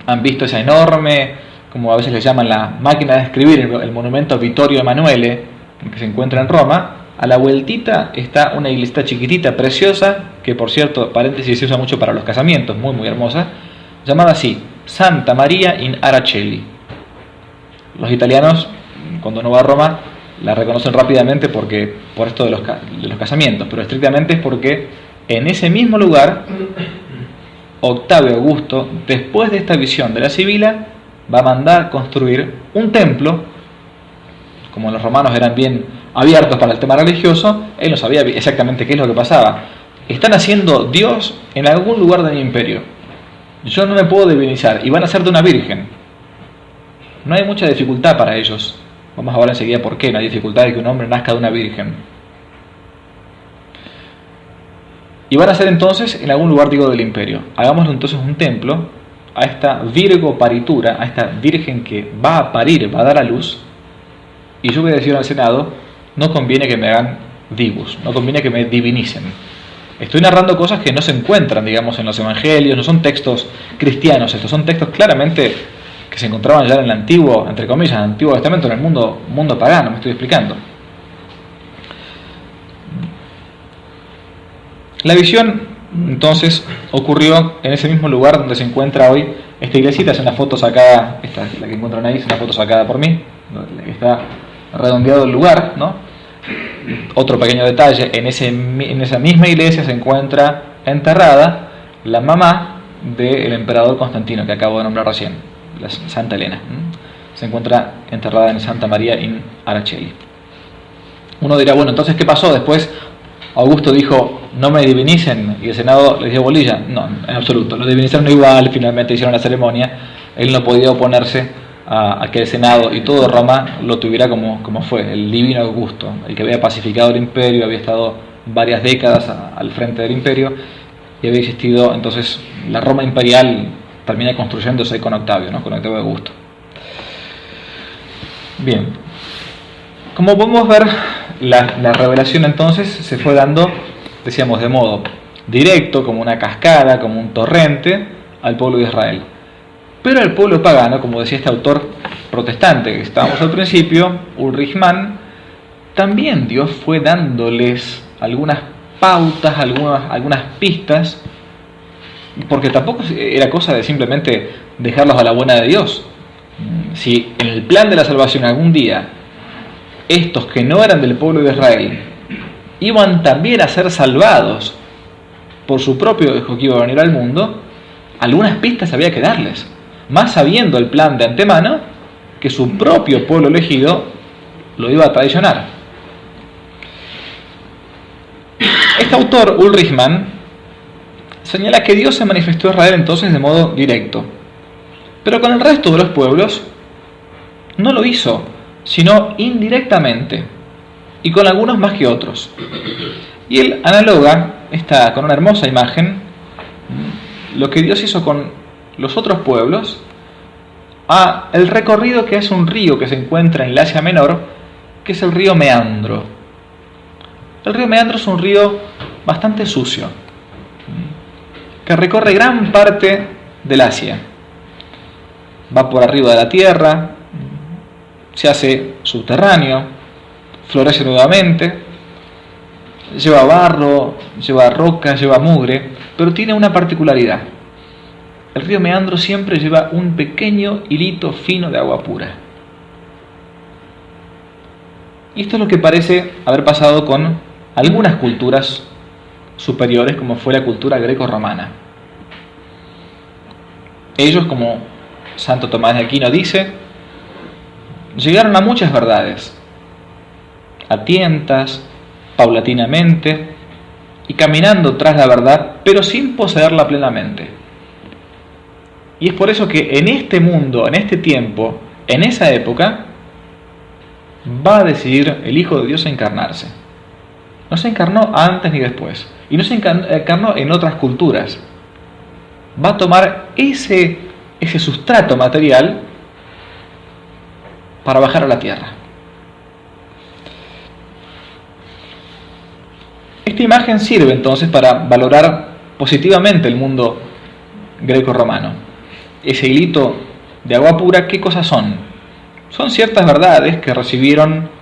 han visto esa enorme, como a veces le llaman la máquina de escribir, el monumento Vittorio Emanuele, que se encuentra en Roma, a la vueltita está una iglesita chiquitita, preciosa, que por cierto, paréntesis, se usa mucho para los casamientos, muy muy hermosa, llamada así, Santa María in Aracoeli. Los italianos, cuando uno va a Roma, la reconocen rápidamente porque por esto de los casamientos, pero estrictamente es porque en ese mismo lugar Octavio Augusto, después de esta visión de la sibila, va a mandar construir un templo. Como los romanos eran bien abiertos para el tema religioso, él no sabía exactamente qué es lo que pasaba. Están haciendo Dios en algún lugar de mi imperio. Yo no me puedo divinizar y van a ser de una virgen. No hay mucha dificultad para ellos. Vamos a ver enseguida por qué no hay dificultad de que un hombre nazca de una virgen. Y van a ser entonces en algún lugar, digo, del imperio. Hagámosle entonces un templo a esta Virgo paritura, a esta virgen que va a parir, va a dar a luz. Y yo voy a decir al Senado, no conviene que me hagan divus, no conviene que me divinicen. Estoy narrando cosas que no se encuentran, digamos, en los evangelios, no son textos cristianos, estos son textos claramente que se encontraban ya en el antiguo, entre comillas, en el Antiguo Testamento, en el mundo pagano, me estoy explicando. La visión, entonces, ocurrió en ese mismo lugar donde se encuentra hoy esta iglesita. Es una foto sacada, esta es la que encuentran ahí, es una foto sacada por mí, la que está redondeado el lugar, ¿no? Otro pequeño detalle, en esa misma iglesia se encuentra enterrada la mamá del emperador Constantino, que acabo de nombrar recién, la Santa Elena. Se encuentra enterrada en Santa María in Araceli. Uno dirá, bueno, entonces, ¿qué pasó? Después Augusto dijo, no me divinicen, y el Senado les dio bolilla. No, en absoluto, lo divinizaron igual, finalmente hicieron la ceremonia. Él no podía oponerse a que el Senado y todo Roma lo tuviera como fue, el divino Augusto, el que había pacificado el imperio, había estado varias décadas al frente del imperio, y había existido. Entonces la Roma imperial termina construyéndose con Octavio, ¿no? Con Octavio Augusto. Bien, como podemos ver, la revelación entonces se fue dando, decíamos, de modo directo, como una cascada, como un torrente, al pueblo de Israel. Pero al pueblo pagano, como decía este autor protestante que estábamos al principio, Ulrich Mann, también Dios fue dándoles algunas pautas, algunas pistas, porque tampoco era cosa de simplemente dejarlos a la buena de Dios. Si en el plan de la salvación algún día estos que no eran del pueblo de Israel iban también a ser salvados por su propio Hijo que iba a venir al mundo, algunas pistas había que darles, más sabiendo el plan de antemano que su propio pueblo elegido lo iba a traicionar. Este autor, Ulrich Mann, señala que Dios se manifestó a Israel entonces de modo directo, pero con el resto de los pueblos no lo hizo, sino indirectamente, y con algunos más que otros. Y él analoga con una hermosa imagen lo que Dios hizo con los otros pueblos a el recorrido que hace un río que se encuentra en el Asia Menor, que es el río Meandro. El río Meandro es un río bastante sucio, que recorre gran parte del Asia. Va por arriba de la tierra, se hace subterráneo, florece nuevamente, lleva barro, lleva roca, lleva mugre, pero tiene una particularidad. El río Meandro siempre lleva un pequeño hilito fino de agua pura. Y esto es lo que parece haber pasado con algunas culturas superiores, como fue la cultura greco-romana. Ellos, como Santo Tomás de Aquino dice, llegaron a muchas verdades, a tientas, paulatinamente, y caminando tras la verdad, pero sin poseerla plenamente. Y es por eso que en este mundo, en este tiempo, en esa época, va a decidir el Hijo de Dios encarnarse. No se encarnó antes ni después, y no se encarnó en otras culturas. Va a tomar ese sustrato material para bajar a la tierra. Esta imagen sirve entonces para valorar positivamente el mundo greco-romano. Ese hilito de agua pura, ¿qué cosas son? Son ciertas verdades que recibieron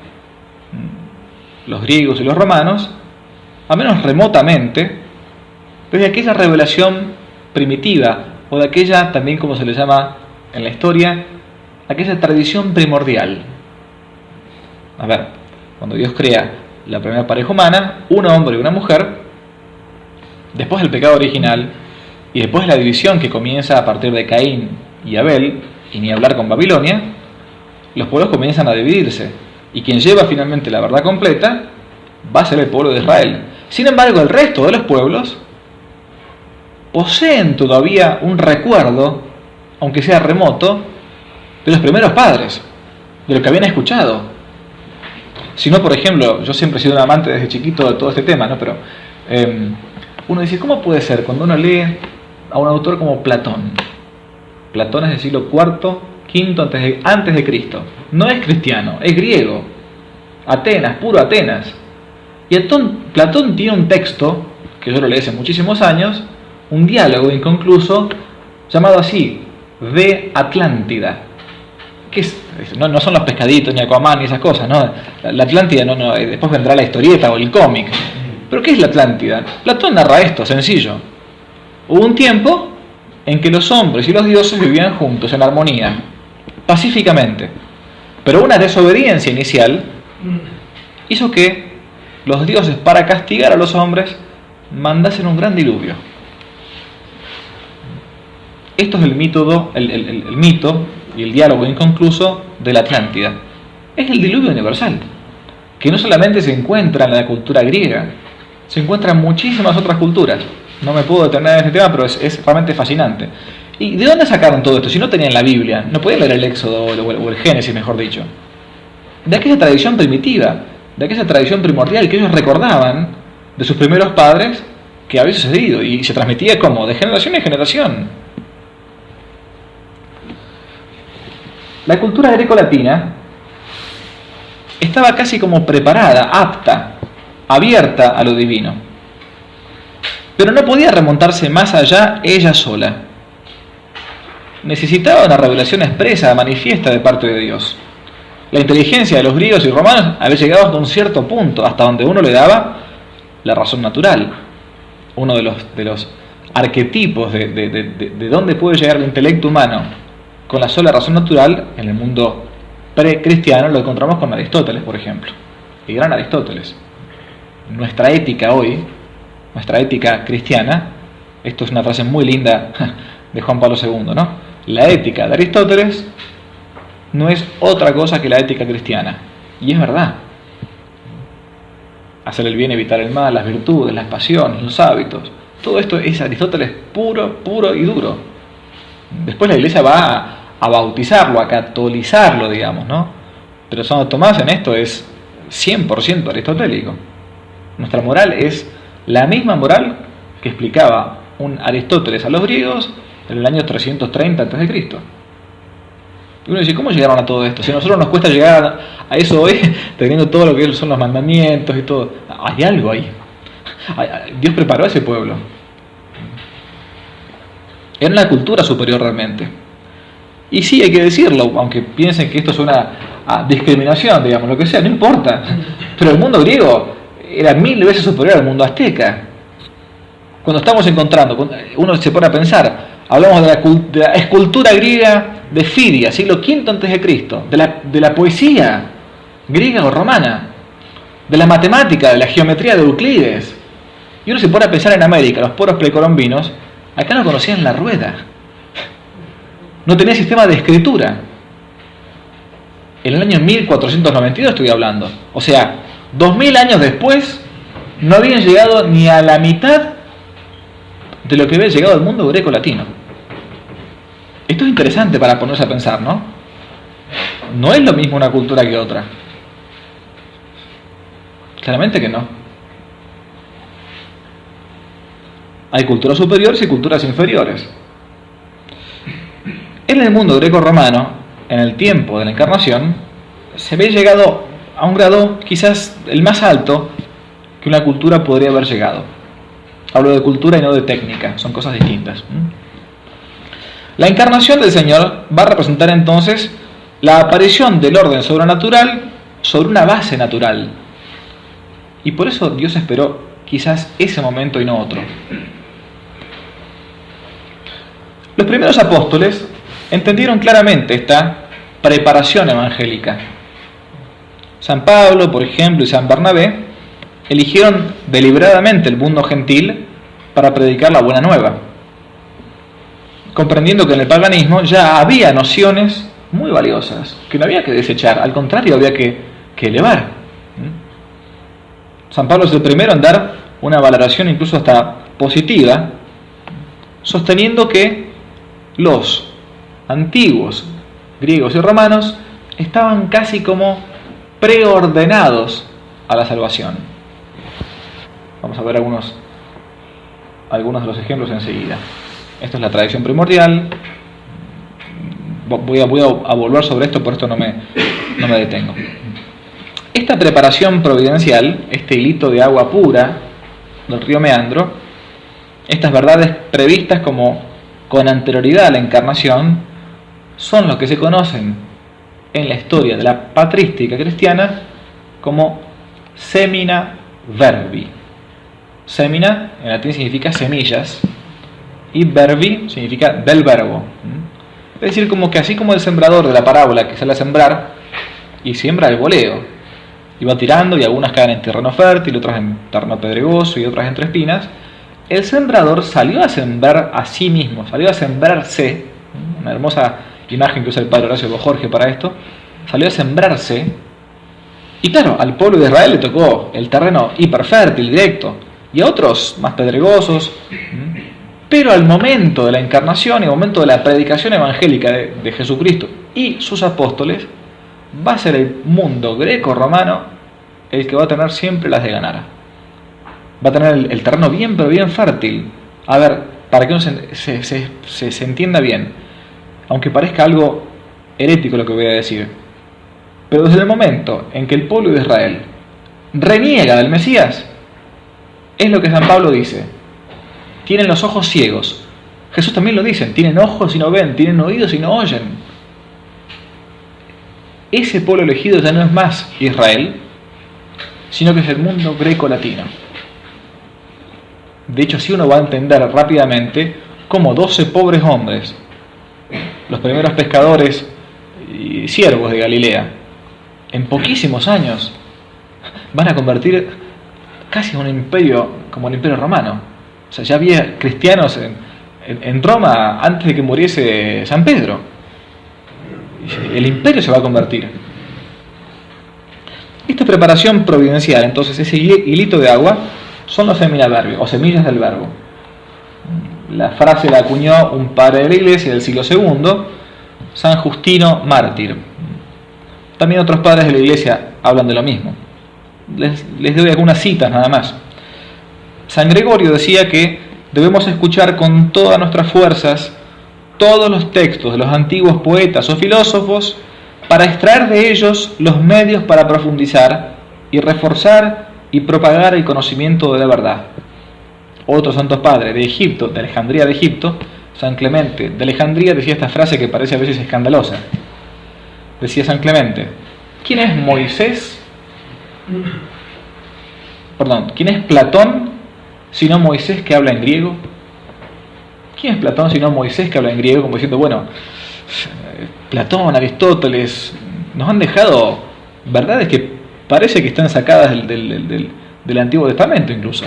los griegos y los romanos, a menos remotamente, desde aquella revelación primitiva, o de aquella, también como se le llama en la historia, aquella tradición primordial. A ver, cuando Dios crea la primera pareja humana, un hombre y una mujer, después del pecado original, y después de la división que comienza a partir de Caín y Abel, y ni hablar con Babilonia, los pueblos comienzan a dividirse, y quien lleva finalmente la verdad completa va a ser el pueblo de Israel. Sin embargo, el resto de los pueblos poseen todavía un recuerdo, aunque sea remoto, de los primeros padres, de lo que habían escuchado. Si no, por ejemplo, yo siempre he sido un amante desde chiquito de todo este tema, ¿no? Pero uno dice, ¿cómo puede ser cuando uno lee a un autor como Platón? Platón es del siglo IV, V antes de Cristo. No es cristiano, es griego. Atenas, puro Atenas. Y Platón tiene un texto, que yo lo leí hace muchísimos años, un diálogo inconcluso, llamado así, de Atlántida. ¿Qué es? No son los pescaditos, ni Aquaman, ni esas cosas, ¿no? La Atlántida, después vendrá la historieta o el cómic. ¿Pero qué es la Atlántida? Platón narra esto, sencillo. Hubo un tiempo en que los hombres y los dioses vivían juntos, en armonía, pacíficamente. Pero una desobediencia inicial hizo que los dioses, para castigar a los hombres, mandasen un gran diluvio. Esto es el mito y el diálogo inconcluso de la Atlántida. Es el diluvio universal, que no solamente se encuentra en la cultura griega, se encuentra en muchísimas otras culturas. No me puedo detener en este tema, pero es realmente fascinante. ¿Y de dónde sacaron todo esto? Si no tenían la Biblia, no podían leer el Éxodo o el Génesis, mejor dicho. De aquella tradición primitiva, de aquella tradición primordial que ellos recordaban de sus primeros padres que había sucedido y se transmitía como de generación en generación. La cultura greco-latina estaba casi como preparada, apta, abierta a lo divino. Pero no podía remontarse más allá ella sola. Necesitaba una revelación expresa, manifiesta de parte de Dios. La inteligencia de los griegos y romanos había llegado hasta un cierto punto, hasta donde uno le daba la razón natural. Uno de los arquetipos de dónde puede llegar el intelecto humano con la sola razón natural, en el mundo precristiano lo encontramos con Aristóteles, por ejemplo. El gran Aristóteles. Nuestra ética hoy, nuestra ética cristiana, esto es una frase muy linda de Juan Pablo II, ¿no? La ética de Aristóteles no es otra cosa que la ética cristiana. Y es verdad. Hacer el bien, evitar el mal, las virtudes, las pasiones, los hábitos. Todo esto es Aristóteles puro, puro y duro. Después la Iglesia va a bautizarlo, a catolizarlo, digamos, ¿no? Pero Santo Tomás en esto es 100% aristotélico. Nuestra moral es la misma moral que explicaba un Aristóteles a los griegos en el año 330 a.C. Y uno dice, ¿cómo llegaron a todo esto? Si a nosotros nos cuesta llegar a eso hoy, teniendo todo lo que son los mandamientos y todo. Hay algo ahí. Dios preparó a ese pueblo. Era una cultura superior realmente. Y sí, hay que decirlo, aunque piensen que esto es una discriminación, digamos, lo que sea, no importa. Pero el mundo griego era 1000 veces superior al mundo azteca. Cuando estamos encontrando, uno se pone a pensar, hablamos de la escultura griega de Fidia, siglo V a.C., de la poesía griega o romana, de la matemática, de la geometría de Euclides. Y uno se pone a pensar en América, los pueblos precolombinos, acá no conocían la rueda. No tenía sistema de escritura. En el año 1492 estoy hablando. O sea, 2000 años después, no habían llegado ni a la mitad de lo que había llegado al mundo greco-latino. Esto es interesante para ponerse a pensar, ¿no? No es lo mismo una cultura que otra. Claramente que no. Hay culturas superiores y culturas inferiores. En el mundo greco-romano, en el tiempo de la Encarnación, se había llegado a un grado quizás el más alto que una cultura podría haber llegado. Hablo de cultura y no de técnica, son cosas distintas. La encarnación del Señor va a representar entonces la aparición del orden sobrenatural sobre una base natural. Y por eso Dios esperó quizás ese momento y no otro. Los primeros apóstoles entendieron claramente esta preparación evangélica. San Pablo, por ejemplo, y San Bernabé eligieron deliberadamente el mundo gentil para predicar la buena nueva, comprendiendo que en el paganismo ya había nociones muy valiosas que no había que desechar, al contrario, había que elevar. San Pablo es el primero en dar una valoración incluso hasta positiva, sosteniendo que los antiguos griegos y romanos estaban casi como preordenados a la salvación. Vamos a ver algunos de los ejemplos enseguida. Esto es la tradición primordial. Voy a volver sobre esto, por esto no me detengo. Esta preparación providencial, este hilito de agua pura del río Meandro, estas verdades previstas como con anterioridad a la encarnación, son los que se conocen en la historia de la patrística cristiana como semina verbi. Semina en latín significa semillas y verbi significa del verbo. Es decir, como que así como el sembrador de la parábola que sale a sembrar y siembra el voleo y va tirando, y algunas caen en terreno fértil, otras en terreno pedregoso y otras entre espinas, el sembrador salió a sembrar a sí mismo, salió a sembrarse, una hermosa imagen que usa el padre Horacio Bojorge para esto, salió a sembrarse, y claro, al pueblo de Israel le tocó el terreno hiperfértil, directo, y a otros más pedregosos, pero al momento de la encarnación y al momento de la predicación evangélica de Jesucristo y sus apóstoles, va a ser el mundo greco-romano el que va a tener siempre las de ganar. Va a tener el terreno bien, pero bien fértil. A ver, para que uno se entienda bien, aunque parezca algo herético lo que voy a decir, pero desde el momento en que el pueblo de Israel reniega del Mesías, es lo que San Pablo dice: tienen los ojos ciegos. Jesús también lo dice: tienen ojos y no ven, tienen oídos y no oyen. Ese pueblo elegido ya no es más Israel, sino que es el mundo greco-latino. De hecho, si uno va a entender rápidamente cómo 12 pobres hombres, los primeros pescadores y siervos de Galilea, en poquísimos años van a convertir casi un imperio como el Imperio Romano. O sea, ya había cristianos en Roma antes de que muriese San Pedro. El imperio se va a convertir. Esta preparación providencial, entonces, ese hilito de agua, son los seminaverbios, o semillas del verbo. La frase la acuñó un padre de la Iglesia del siglo II, San Justino Mártir. También otros padres de la Iglesia hablan de lo mismo. Les doy algunas citas nada más. San Gregorio decía que debemos escuchar con todas nuestras fuerzas todos los textos de los antiguos poetas o filósofos para extraer de ellos los medios para profundizar y reforzar y propagar el conocimiento de la verdad. Otro santo padre de Egipto, de Alejandría de Egipto, San Clemente de Alejandría, decía esta frase que parece a veces escandalosa. Decía San Clemente: ¿quién es Moisés? ¿Quién es Platón sino Moisés que habla en griego? ¿Quién es Platón sino Moisés que habla en griego? Como diciendo, bueno, Platón, Aristóteles, nos han dejado verdades que parece que están sacadas del Antiguo Testamento incluso.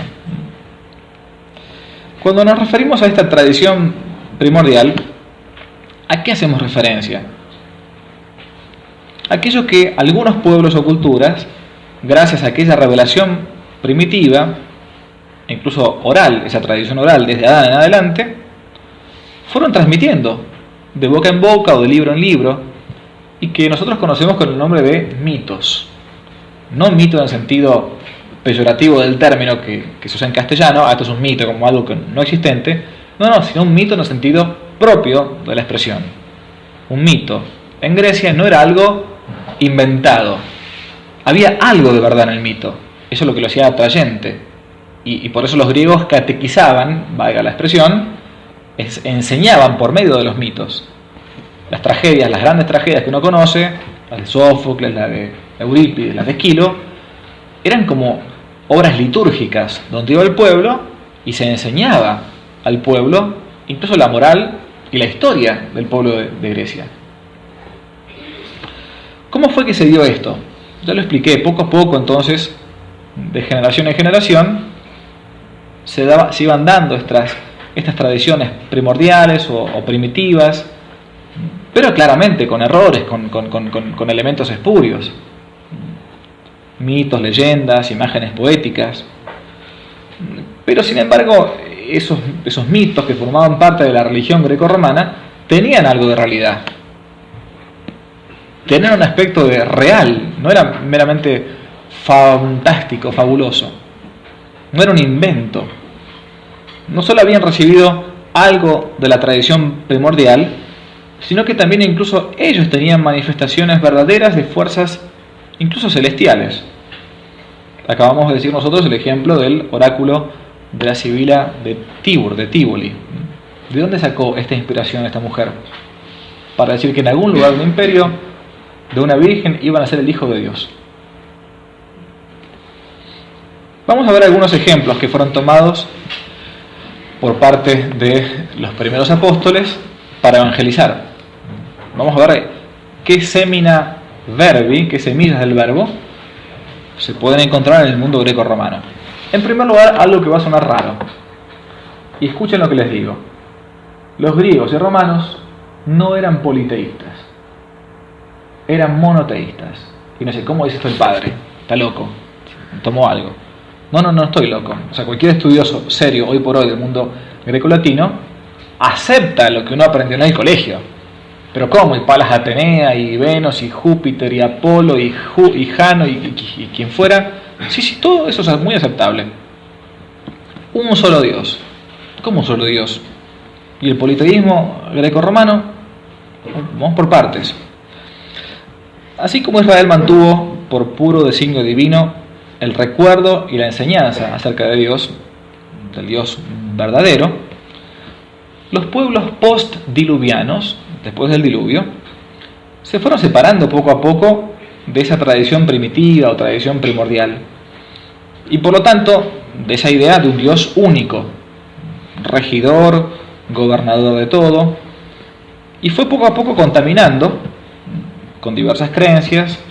Cuando nos referimos a esta tradición primordial, ¿a qué hacemos referencia? Aquello que algunos pueblos o culturas, gracias a aquella revelación primitiva, incluso oral, esa tradición oral desde Adán en adelante, fueron transmitiendo de boca en boca o de libro en libro, y que nosotros conocemos con el nombre de mitos. No mito en el sentido peyorativo del término que se usa en castellano, esto es un mito como algo que no existente, no, sino un mito en el sentido propio de la expresión. Un mito en Grecia no era algo inventado, había algo de verdad en el mito, eso es lo que lo hacía atrayente, y por eso los griegos catequizaban, valga la expresión, enseñaban por medio de los mitos. Las tragedias, las grandes tragedias que uno conoce, las de Sófocles, las de Eurípides, las de Esquilo, eran como obras litúrgicas donde iba el pueblo y se enseñaba al pueblo incluso la moral y la historia del pueblo de Grecia. ¿Cómo fue que se dio esto? Ya lo expliqué, poco a poco entonces, de generación en generación, se iban dando estas tradiciones primordiales o primitivas, pero claramente con errores, con elementos espurios. Mitos, leyendas, imágenes poéticas. Pero sin embargo, esos mitos que formaban parte de la religión grecorromana tenían algo de realidad. Tenían un aspecto de real, no era meramente fantástico, fabuloso. No era un invento. No solo habían recibido algo de la tradición primordial, sino que también incluso ellos tenían manifestaciones verdaderas de fuerzas incluso celestiales. Acabamos de decir nosotros el ejemplo del oráculo de la Sibila de Tibur, de Tívoli. ¿De dónde sacó esta inspiración esta mujer? para decir que en algún lugar de un imperio, de una virgen, iban a ser el Hijo de Dios. Vamos a ver algunos ejemplos que fueron tomados por parte de los primeros apóstoles para evangelizar. Vamos a ver qué semina verbi, qué semillas del verbo se pueden encontrar en el mundo greco-romano. En primer lugar, algo que va a sonar raro. Y escuchen lo que les digo. Los griegos y romanos no eran politeístas, eran monoteístas. Y no sé, ¿cómo dice esto el padre? Está loco, tomó algo. No estoy loco. O sea, cualquier estudioso serio hoy por hoy del mundo grecolatino acepta lo que uno aprendió en el colegio. Pero ¿cómo? Y Palas Atenea, y Venus, y Júpiter, y Apolo, y Jano, y quien fuera. Sí, todo eso es muy aceptable. Un solo Dios. ¿Cómo un solo Dios? Y el politeísmo greco-romano, vamos por partes. Así como Israel mantuvo por puro designio divino el recuerdo y la enseñanza acerca de Dios, del Dios verdadero, los pueblos post-diluvianos, después del diluvio, se fueron separando poco a poco de esa tradición primitiva o tradición primordial, y por lo tanto de esa idea de un Dios único, regidor, gobernador de todo, y fue poco a poco contaminando con diversas creencias,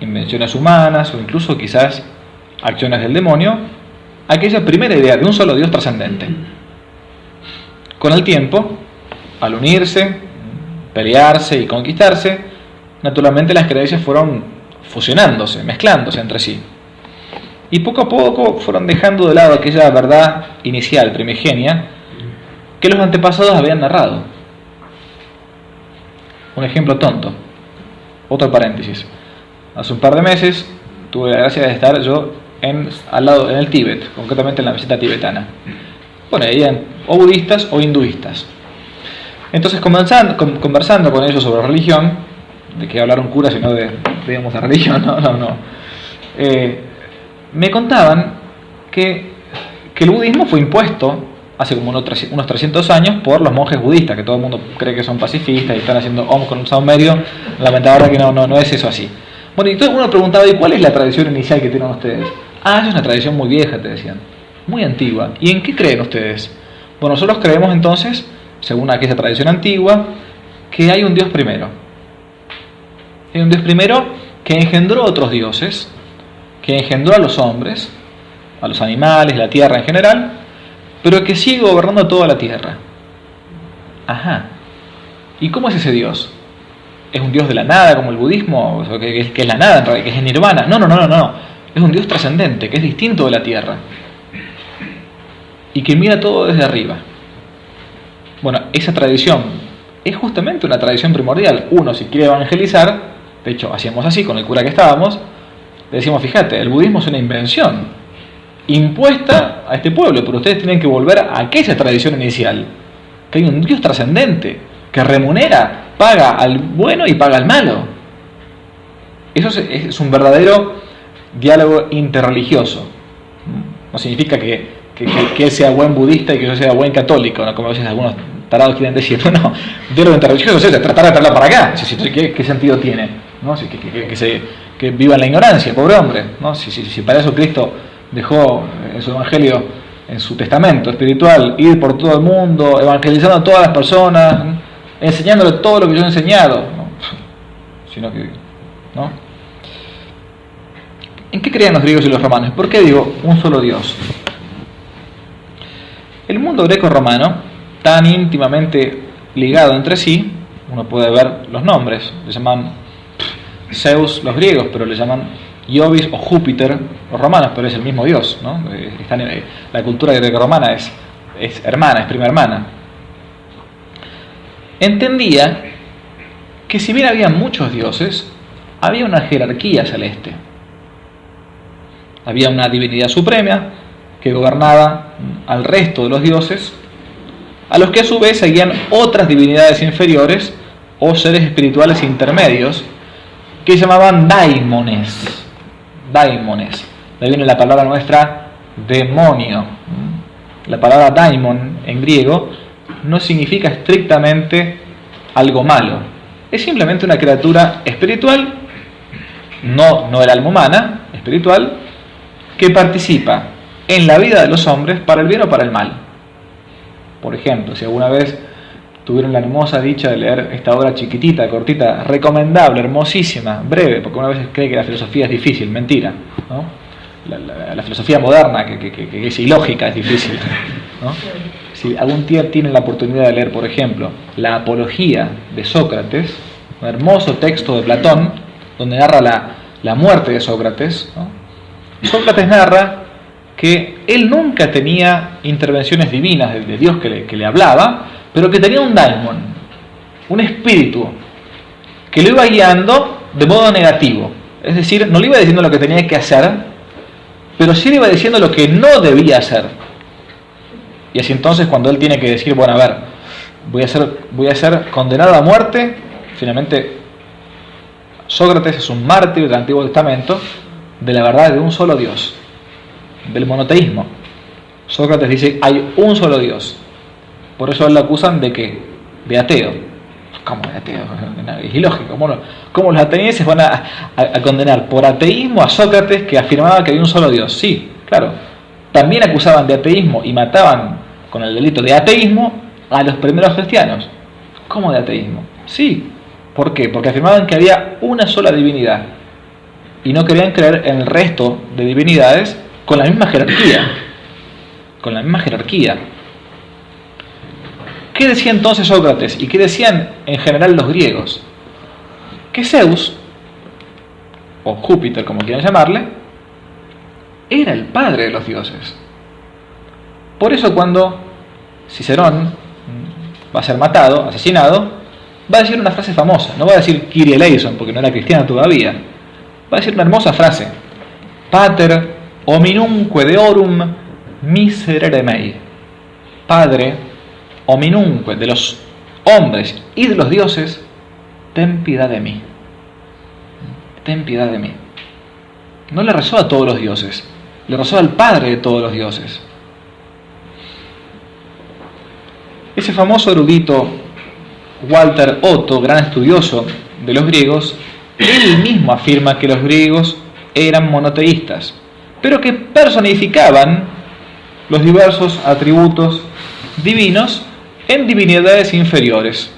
invenciones humanas o incluso quizás acciones del demonio, aquella primera idea de un solo Dios trascendente. Con el tiempo, al unirse, pelearse y conquistarse, naturalmente las creencias fueron fusionándose, mezclándose entre sí. Y poco a poco fueron dejando de lado aquella verdad inicial, primigenia, que los antepasados habían narrado. Un ejemplo tonto. Otro paréntesis. Hace un par de meses tuve la gracia de estar yo en el Tíbet, concretamente en la meseta tibetana. Bueno, ahí eran o budistas o hinduistas. Entonces, conversando con ellos sobre religión, de que hablar un cura sino de religión, me contaban que el budismo fue impuesto hace como unos 300 años por los monjes budistas, que todo el mundo cree que son pacifistas y están haciendo OM con un saumerio. Lamentablemente que no es eso así. Bueno, y entonces uno preguntaba, ¿y cuál es la tradición inicial que tienen ustedes? Ah, es una tradición muy vieja, te decían, muy antigua. ¿Y en qué creen ustedes? Bueno, nosotros creemos entonces, según aquella tradición antigua, que hay un Dios primero. Hay un Dios primero que engendró otros dioses, que engendró a los hombres, a los animales, la tierra en general, pero que sigue gobernando toda la tierra. Ajá. ¿Y cómo es ese Dios? ¿Es un Dios de la nada como el budismo? ¿Que es la nada en realidad? ¿Que es el nirvana? No. Es un Dios trascendente, que es distinto de la tierra. Y que mira todo desde arriba. Bueno, esa tradición es justamente una tradición primordial. Uno, si quiere evangelizar, de hecho, hacíamos así con el cura que estábamos, le decimos, fíjate, el budismo es una invención impuesta a este pueblo, pero ustedes tienen que volver a aquella tradición inicial, que hay un Dios trascendente, que remunera, paga al bueno y paga al malo. Eso es un verdadero diálogo interreligioso. No significa que él sea buen budista y que yo sea buen católico, ¿no? Como a veces algunos tarados quieren decir. No, diálogo interreligioso es tratar de traerlo para acá. ¿Qué sentido tiene? ¿No? Que viva en la ignorancia, pobre hombre, ¿no? Si para eso Cristo dejó en su evangelio, en su testamento espiritual, ir por todo el mundo, evangelizando a todas las personas, ¿no? Enseñándole todo lo que yo he enseñado, ¿no? Sino que, ¿no? ¿En qué creían los griegos y los romanos? ¿Por qué digo un solo Dios? El mundo greco-romano, tan íntimamente ligado entre sí, uno puede ver los nombres, le llaman Zeus los griegos, pero le llaman Iovis o Júpiter los romanos, pero es el mismo Dios, ¿no? La cultura greco-romana es hermana, es prima hermana. Entendía que si bien había muchos dioses, había una jerarquía celeste. Había una divinidad suprema que gobernaba al resto de los dioses, a los que a su vez seguían otras divinidades inferiores o seres espirituales intermedios que llamaban daimones. Daimones. De ahí viene la palabra nuestra demonio. La palabra daimon en griego no significa estrictamente algo malo. Es simplemente una criatura espiritual, no del alma humana, espiritual, que participa en la vida de los hombres para el bien o para el mal. Por ejemplo, si alguna vez tuvieron la hermosa dicha de leer esta obra chiquitita, cortita, recomendable, hermosísima, breve, porque una vez cree que la filosofía es difícil, mentira, ¿no? La filosofía moderna, que es ilógica, es difícil, ¿no? Si algún día tienen la oportunidad de leer, por ejemplo, la Apología de Sócrates, un hermoso texto de Platón, donde narra la muerte de Sócrates, ¿no? Sócrates narra que él nunca tenía intervenciones divinas de Dios que le hablaba, pero que tenía un daimon, un espíritu, que lo iba guiando de modo negativo. Es decir, no le iba diciendo lo que tenía que hacer, pero sí le iba diciendo lo que no debía hacer. Y así entonces, cuando él tiene que decir, bueno, a ver, voy a ser condenado a muerte, finalmente Sócrates es un mártir del Antiguo Testamento de la verdad de un solo Dios, del monoteísmo. Sócrates dice, hay un solo Dios. Por eso a él lo acusan de ¿qué? De ateo. ¿Cómo de ateo? Es ilógico. ¿Cómo los atenienses van a condenar por ateísmo a Sócrates, que afirmaba que hay un solo Dios? Sí, claro. También acusaban de ateísmo y mataban con el delito de ateísmo a los primeros cristianos. ¿Cómo de ateísmo? Sí. ¿Por qué? Porque afirmaban que había una sola divinidad y no querían creer en el resto de divinidades con la misma jerarquía. Con la misma jerarquía. ¿Qué decía entonces Sócrates? ¿Y qué decían en general los griegos? Que Zeus, o Júpiter como quieran llamarle, era el padre de los dioses. Por eso cuando Cicerón va a ser matado, asesinado, va a decir una frase famosa. No va a decir Kyrie eleison, porque no era cristiano todavía. Va a decir una hermosa frase: Pater hominumque deorum miserere mei. Padre hominumque, de los hombres y de los dioses, ten piedad de mí. Ten piedad de mí. No le rezó a todos los dioses, le rezó al Padre de todos los dioses. Ese famoso erudito Walter Otto, gran estudioso de los griegos, él mismo afirma que los griegos eran monoteístas, pero que personificaban los diversos atributos divinos en divinidades inferiores.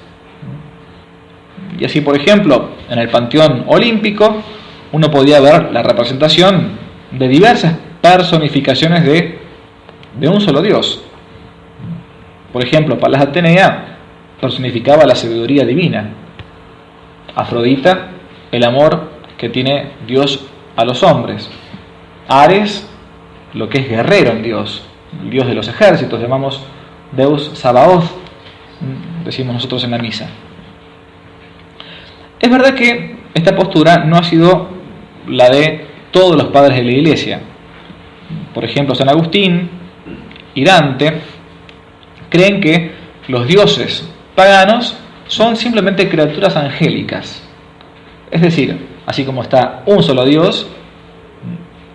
Y así, por ejemplo, en el panteón olímpico uno podía ver la representación de diversas personificaciones de un solo dios. Por ejemplo, Palas Atenea personificaba la sabiduría divina. Afrodita, el amor que tiene Dios a los hombres. Ares, lo que es guerrero en Dios, el Dios de los ejércitos, llamamos Deus Sabaoth, decimos nosotros en la misa. Es verdad que esta postura no ha sido la de todos los padres de la Iglesia. Por ejemplo, San Agustín y Dante creen que los dioses paganos son simplemente criaturas angélicas. Es decir, así como está un solo Dios,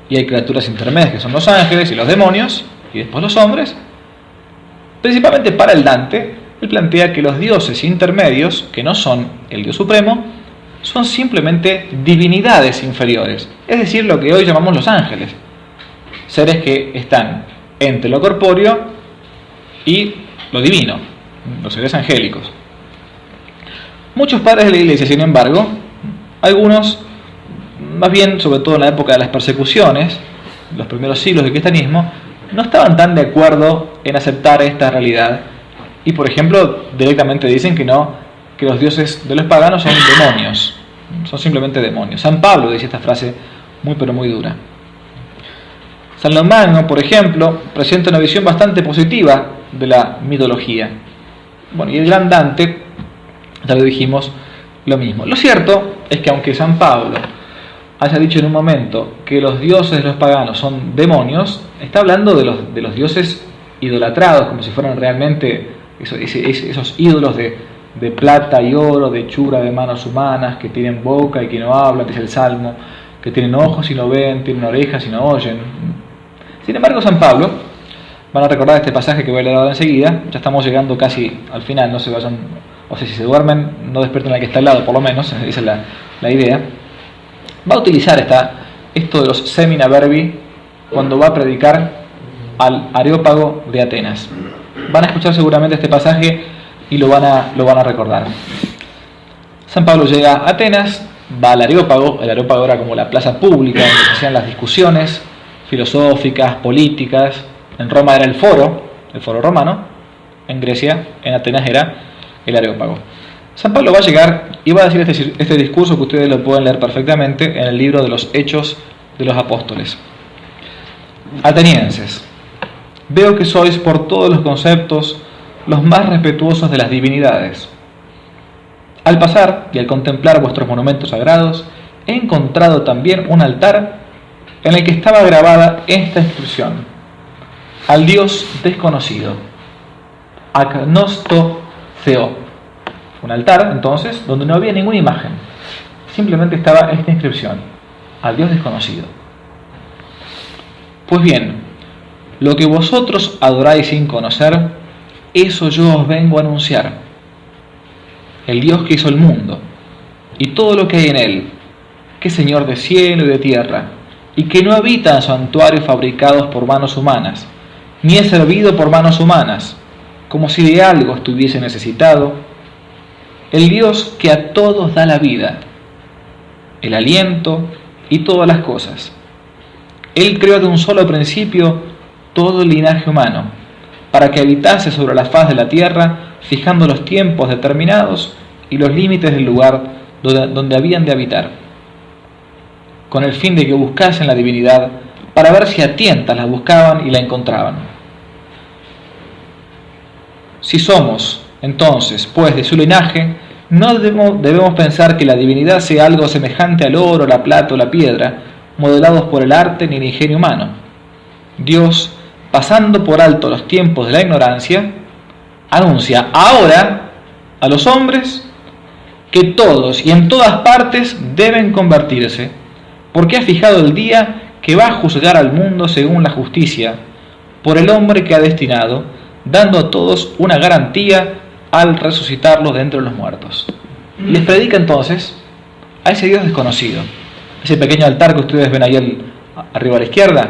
y hay criaturas intermedias que son los ángeles y los demonios, y después los hombres, principalmente para el Dante, él plantea que los dioses intermedios, que no son el Dios supremo, son simplemente divinidades inferiores, es decir, lo que hoy llamamos los ángeles, seres que están entre lo corpóreo y lo divino, los seres angélicos. Muchos padres de la Iglesia, sin embargo, algunos, más bien sobre todo en la época de las persecuciones, los primeros siglos del cristianismo, no estaban tan de acuerdo en aceptar esta realidad y, por ejemplo, directamente dicen que los dioses de los paganos son demonios, son simplemente demonios. San Pablo dice esta frase muy pero muy dura. San León, por ejemplo, presenta una visión bastante positiva de la mitología. Bueno, y el gran Dante, ya lo dijimos, lo mismo. Lo cierto es que aunque San Pablo haya dicho en un momento que los dioses de los paganos son demonios, está hablando de los dioses idolatrados, como si fueran realmente esos ídolos de plata y oro, de hechura de manos humanas, que tienen boca y que no hablan, dice el Salmo, que tienen ojos y no ven, tienen orejas y no oyen. Sin embargo, San Pablo, van a recordar este pasaje que voy a leer ahora enseguida, ya estamos llegando casi al final, no se vayan o sea, si se duermen, no despierten al que está al lado, por lo menos, esa es la idea, va a utilizar esto de los semina verbi cuando va a predicar al Areópago de Atenas. Van a escuchar seguramente este pasaje y lo van a recordar. San Pablo llega a Atenas, va al Areópago. El Areópago era como la plaza pública donde se hacían las discusiones filosóficas, políticas. En Roma era el foro romano. En Grecia, en Atenas, era el Areópago. San Pablo va a llegar y va a decir este discurso que ustedes lo pueden leer perfectamente en el libro de los Hechos de los Apóstoles. Atenienses, veo que sois por todos los conceptos los más respetuosos de las divinidades. Al pasar y al contemplar vuestros monumentos sagrados, he encontrado también un altar en el que estaba grabada esta inscripción: al Dios desconocido, agnosto Theo. Un altar, entonces, donde no había ninguna imagen, simplemente estaba esta inscripción: al Dios desconocido. Pues bien, lo que vosotros adoráis sin conocer, eso yo os vengo a anunciar. El Dios que hizo el mundo y todo lo que hay en él, que es Señor de cielo y de tierra, y que no habita en santuarios fabricados por manos humanas, ni es servido por manos humanas, como si de algo estuviese necesitado. El Dios que a todos da la vida, el aliento y todas las cosas. Él creó de un solo principio todo el linaje humano, para que habitase sobre la faz de la tierra, fijando los tiempos determinados y los límites del lugar donde habían de habitar, con el fin de que buscasen la divinidad, para ver si a tientas la buscaban y la encontraban. Si somos, entonces, pues de su linaje, no debemos pensar que la divinidad sea algo semejante al oro, la plata o la piedra, modelados por el arte ni el ingenio humano. Dios, pasando por alto los tiempos de la ignorancia, anuncia ahora a los hombres que todos y en todas partes deben convertirse, porque ha fijado el día que va a juzgar al mundo según la justicia, por el hombre que ha destinado, dando a todos una garantía al resucitarlos de entre los muertos. Les predica entonces a ese Dios desconocido, ese pequeño altar que ustedes ven ahí arriba a la izquierda,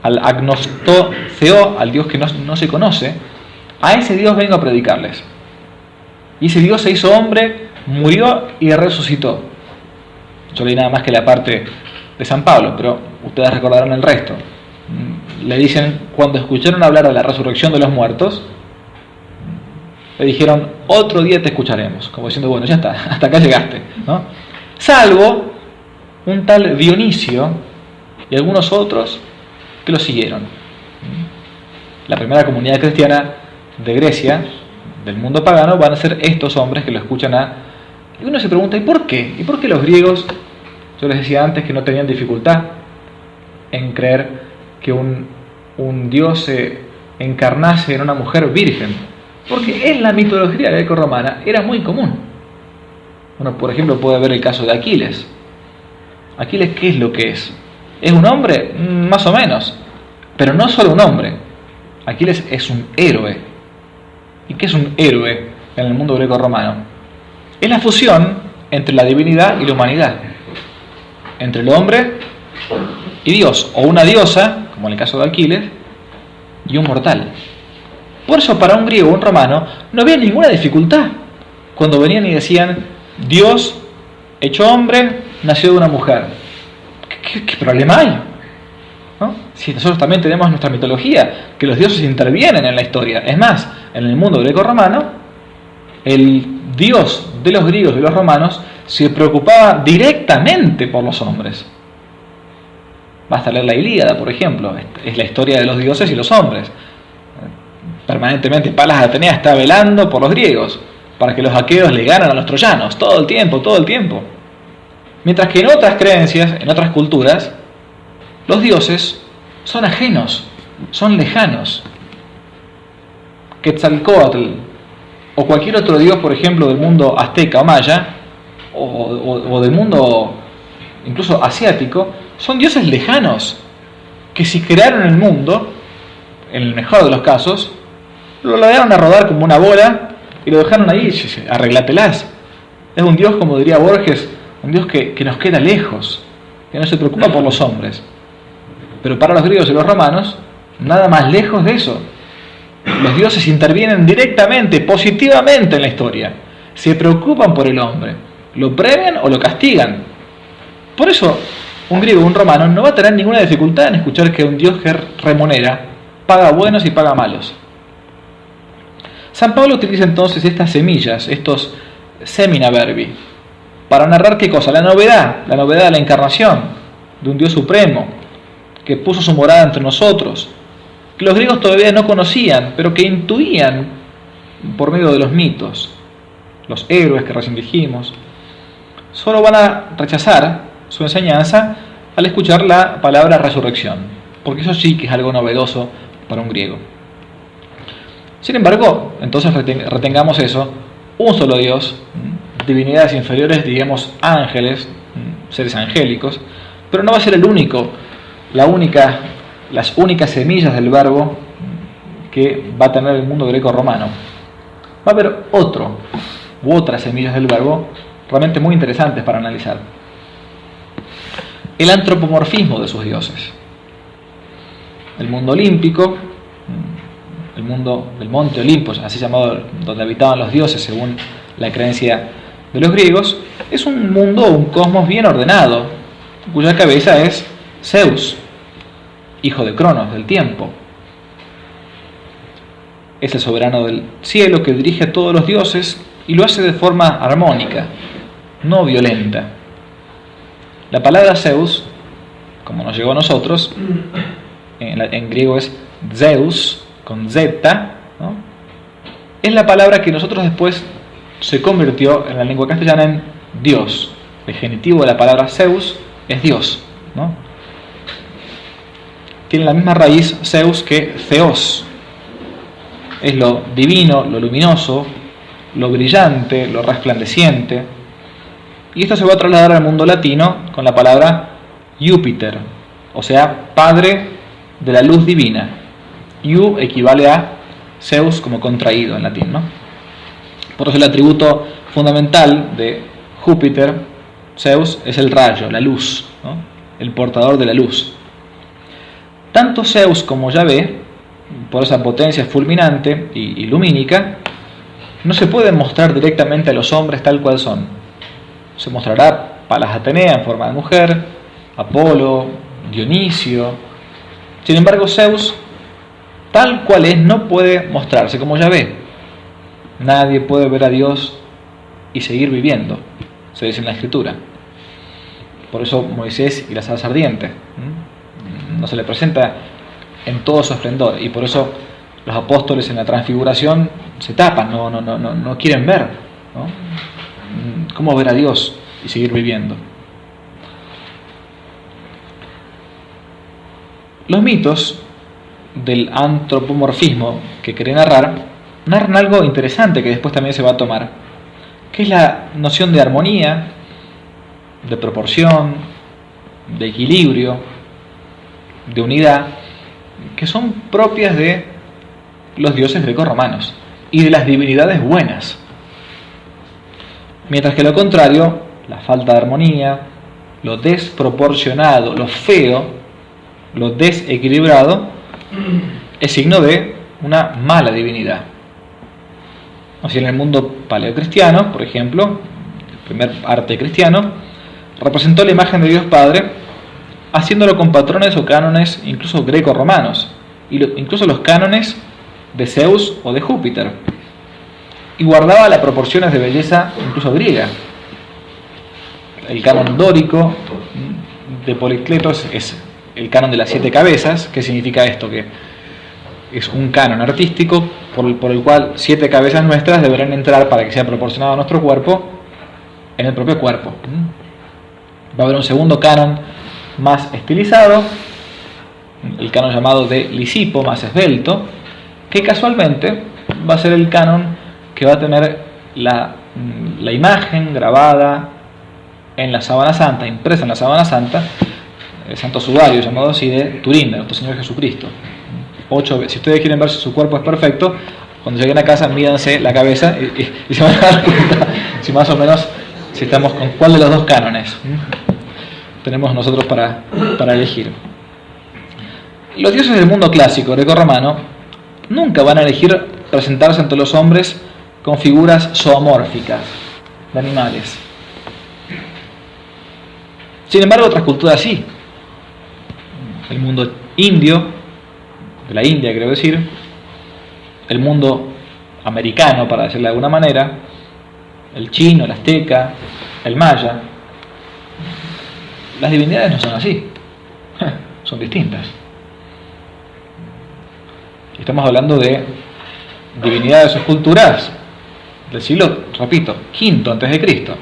al agnosto Theo, al Dios que no se conoce. A ese Dios vengo a predicarles. Y ese Dios se hizo hombre, murió y resucitó. Yo leí nada más que la parte de San Pablo, pero ustedes recordarán el resto. Le dicen, cuando escucharon hablar de la resurrección de los muertos, le dijeron: otro día te escucharemos, como diciendo, bueno, ya está, hasta acá llegaste, ¿no? Salvo un tal Dionisio y algunos otros que lo siguieron. La primera comunidad cristiana de Grecia, del mundo pagano, van a ser estos hombres que lo escuchan y uno se pregunta: ¿y por qué? ¿Y por qué los griegos? Yo les decía antes que no tenían dificultad en creer que un Dios se encarnase en una mujer virgen, porque en la mitología greco-romana era muy común. Uno, por ejemplo, puede ver el caso de Aquiles. Aquiles, ¿qué es lo que es? ¿Es un hombre? Más o menos. Pero no solo un hombre. Aquiles es un héroe. ¿Y qué es un héroe en el mundo greco-romano? Es la fusión entre la divinidad y la humanidad, entre el hombre y Dios, o una diosa, como en el caso de Aquiles, y un mortal. Por eso, para un griego o un romano no había ninguna dificultad cuando venían y decían: Dios hecho hombre nació de una mujer. ¿Qué problema hay? ¿No? Si nosotros también tenemos nuestra mitología, que los dioses intervienen en la historia. Es más, en el mundo greco-romano, el dios de los griegos y de los romanos se preocupaba directamente por los hombres. Basta leer la Ilíada, por ejemplo. Es la historia de los dioses y los hombres. Permanentemente Palas Atenea está velando por los griegos, para que los aqueos le ganen a los troyanos, todo el tiempo. Mientras que en otras creencias, en otras culturas, los dioses son ajenos, son lejanos. Quetzalcóatl o cualquier otro dios, por ejemplo, del mundo azteca o maya, o del mundo incluso asiático, son dioses lejanos, que si crearon el mundo, en el mejor de los casos, lo lograron a rodar como una bola y lo dejaron ahí, arreglatelas. Es un Dios, como diría Borges, un Dios que nos queda lejos, que no se preocupa por los hombres. Pero para los griegos y los romanos, nada más lejos de eso. Los dioses intervienen directamente, positivamente en la historia. Se preocupan por el hombre. Lo premian o lo castigan. Por eso, un griego o un romano no va a tener ninguna dificultad en escuchar que un Dios que remunera paga buenos y paga malos. San Pablo utiliza entonces estas semillas, estos semina verbi, para narrar ¿qué cosa? La novedad de la encarnación, de un Dios supremo, que puso su morada entre nosotros, que los griegos todavía no conocían, pero que intuían por medio de los mitos, los héroes que recién dijimos. Solo van a rechazar su enseñanza al escuchar la palabra resurrección, porque eso sí que es algo novedoso para un griego. Sin embargo, entonces retengamos eso, un solo Dios, divinidades inferiores, digamos ángeles, seres angélicos, pero no va a ser el único, las únicas semillas del verbo que va a tener el mundo greco-romano. Va a haber otras semillas del verbo realmente muy interesantes para analizar. El antropomorfismo de sus dioses. El mundo olímpico, el mundo del monte Olimpo, así llamado, donde habitaban los dioses según la creencia de los griegos, es un mundo, un cosmos bien ordenado, cuya cabeza es Zeus, hijo de Cronos, del tiempo. Es el soberano del cielo que dirige a todos los dioses y lo hace de forma armónica, no violenta. La palabra Zeus, como nos llegó a nosotros, en griego es Zeus, con Z, ¿no? Es la palabra que nosotros después se convirtió en la lengua castellana en Dios. El genitivo de la palabra Zeus es Dios, ¿no? Tiene la misma raíz Zeus que Theos. Es lo divino, lo luminoso, lo brillante, lo resplandeciente. Y esto se va a trasladar al mundo latino con la palabra Júpiter, o sea, padre de la luz divina. Iu equivale a Zeus como contraído en latín, ¿no? Por eso el atributo fundamental de Júpiter, Zeus, es el rayo, la luz, ¿no? El portador de la luz. Tanto Zeus como Yahvé, por esa potencia fulminante y lumínica, no se pueden mostrar directamente a los hombres tal cual son. Se mostrará Palas Atenea en forma de mujer, Apolo, Dionisio. Sin embargo, Zeus, tal cual es, no puede mostrarse como Yahvé. Nadie puede ver a Dios y seguir viviendo, se dice en la Escritura. Por eso Moisés y la zarza ardiente no se le presenta en todo su esplendor, y por eso los apóstoles en la transfiguración se tapan, no quieren ver, ¿no? ¿Cómo ver a Dios y seguir viviendo? Los mitos del antropomorfismo que quería narran algo interesante que después también se va a tomar, que es la noción de armonía, de proporción, de equilibrio, de unidad, que son propias de los dioses greco-romanos y de las divinidades buenas. Mientras que lo contrario, la falta de armonía, lo desproporcionado, lo feo, lo desequilibrado, es signo de una mala divinidad. O sea, en el mundo paleocristiano, por ejemplo, el primer arte cristiano, representó la imagen de Dios Padre, haciéndolo con patrones o cánones incluso greco-romanos, incluso los cánones de Zeus o de Júpiter, y guardaba las proporciones de belleza incluso griega. El canon dórico de Policleto es el canon de las 7 cabezas. ¿Qué significa esto? Que es un canon artístico por el cual 7 cabezas nuestras deberán entrar para que sea proporcionado a nuestro cuerpo en el propio cuerpo. Va a haber un segundo canon más estilizado, el canon llamado de Lisipo, más esbelto, que casualmente va a ser el canon que va a tener la imagen grabada en la sábana santa, impresa en la sábana santa, el santo sudario llamado así de Turín, de nuestro Señor Jesucristo. Si ustedes quieren ver si su cuerpo es perfecto, cuando lleguen a casa mídanse la cabeza y se van a dar cuenta si más o menos si estamos con cuál de los dos cánones tenemos nosotros para elegir. Los dioses del mundo clásico greco-romano nunca van a elegir presentarse ante los hombres con figuras zoomórficas de animales. Sin embargo, otras culturas sí. El mundo indio, de la India quiero decir, el mundo americano, para decirlo de alguna manera, el chino, el azteca, el maya. Las divinidades no son así, son distintas. Estamos hablando de divinidades o esculturas del siglo, repito, V antes de Cristo.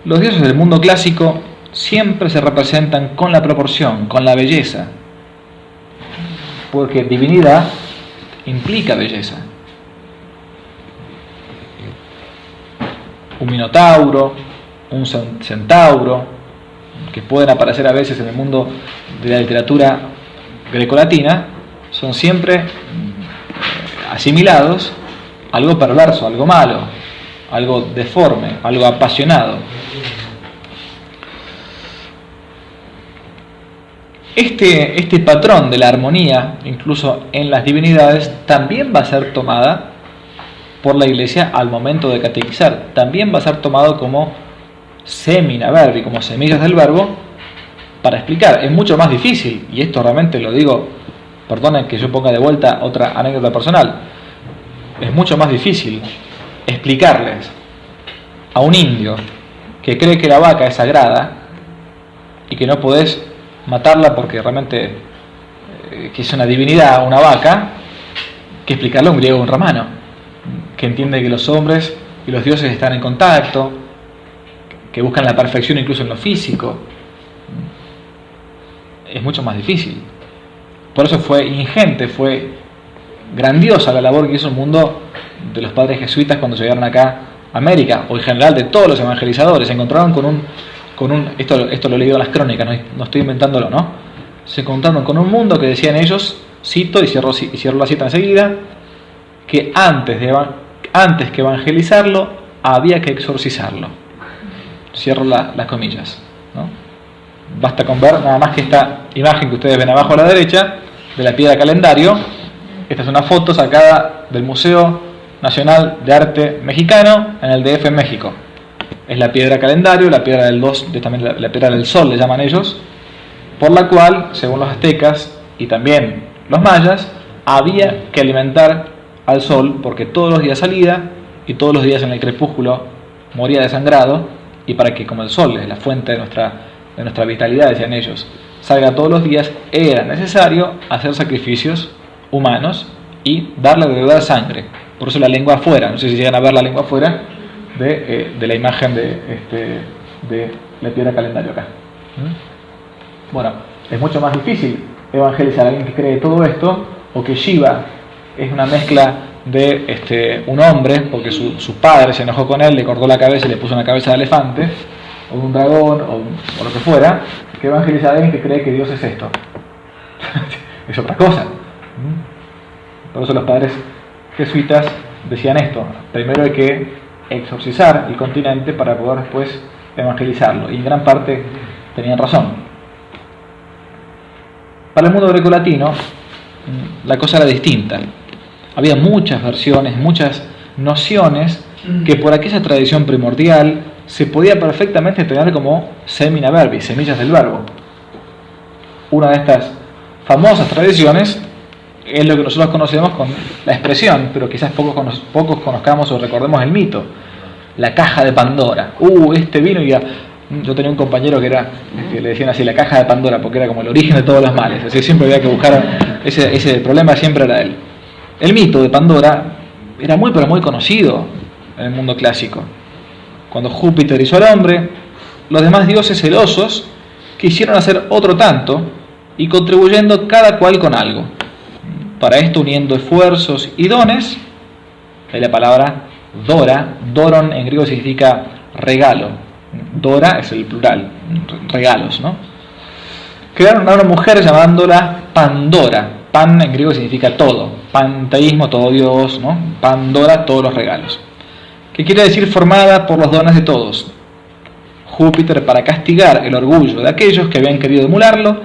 Los dioses del mundo clásico siempre se representan con la proporción, con la belleza, porque divinidad implica belleza. Un minotauro, un centauro, que pueden aparecer a veces en el mundo de la literatura grecolatina, son siempre asimilados a algo perverso, algo malo, algo deforme, algo apasionado. Este patrón de la armonía, incluso en las divinidades, también va a ser tomada por la Iglesia al momento de catequizar. También va a ser tomado como semina verbi, como semillas del verbo, para explicar. Es mucho más difícil, y esto realmente lo digo, perdonen que yo ponga de vuelta otra anécdota personal, es mucho más difícil explicarles a un indio que cree que la vaca es sagrada y que no podés matarla porque realmente que es una divinidad, una vaca, que explicarle a un griego o un romano, que entiende que los hombres y los dioses están en contacto, que buscan la perfección incluso en lo físico. Es mucho más difícil. Por eso fue ingente, fue grandiosa la labor que hizo el mundo de los padres jesuitas cuando llegaron acá a América, o en general de todos los evangelizadores. Se encontraron con un esto lo he leído en las crónicas, no estoy inventándolo, ¿no? Se encontraron con un mundo que decían ellos, cito y cierro la cita enseguida, que antes que evangelizarlo había que exorcizarlo. Cierro las comillas, ¿no? Basta con ver nada más que esta imagen que ustedes ven abajo a la derecha de la piedra calendario. Esta es una foto sacada del Museo Nacional de Arte Mexicano en el DF en México. Es la piedra calendario, la piedra del 2, también la piedra del sol le llaman ellos, por la cual, según los aztecas y también los mayas, había que alimentar al sol porque todos los días salía y todos los días en el crepúsculo moría desangrado, y para que, como el sol es la fuente de nuestra vitalidad, decían ellos, salga todos los días, era necesario hacer sacrificios humanos y darle de dar sangre. Por eso la lengua afuera, no sé si llegan a ver la lengua afuera de la imagen de la piedra calendario acá. Bueno, es mucho más difícil evangelizar a alguien que cree todo esto, o que Shiva es una mezcla de un hombre, porque su padre se enojó con él, le cortó la cabeza y le puso una cabeza de elefante, o de un dragón, o lo que fuera, que evangelizar a alguien que cree que Dios es esto. Es otra cosa. Por eso los padres jesuitas decían esto: primero hay que exorcizar el continente para poder después evangelizarlo, y en gran parte tenían razón. Para el mundo grecolatino la cosa era distinta. Había muchas versiones, muchas nociones que por aquella tradición primordial se podía perfectamente tener como semina verbi, semillas del verbo. Una de estas famosas tradiciones es lo que nosotros conocemos con la expresión, pero quizás pocos conozcamos o recordemos el mito: la caja de Pandora. Este vino y yo tenía un compañero que le decían así, la caja de Pandora, porque era como el origen de todos los males. Así que siempre había que buscar ese problema, siempre era él. El mito de Pandora era muy pero muy conocido en el mundo clásico. Cuando Júpiter hizo al hombre, los demás dioses celosos quisieron hacer otro tanto, y contribuyendo cada cual con algo. Para esto uniendo esfuerzos y dones. Hay la palabra dora, doron en griego significa regalo. Dora es el plural, regalos, ¿no? Crearon a una mujer llamándola Pandora. pan en griego significa todo, panteísmo, todo Dios, ¿no? Pandora, todos los regalos. ¿Qué quiere decir formada por los dones de todos? Júpiter, para castigar el orgullo de aquellos que habían querido emularlo,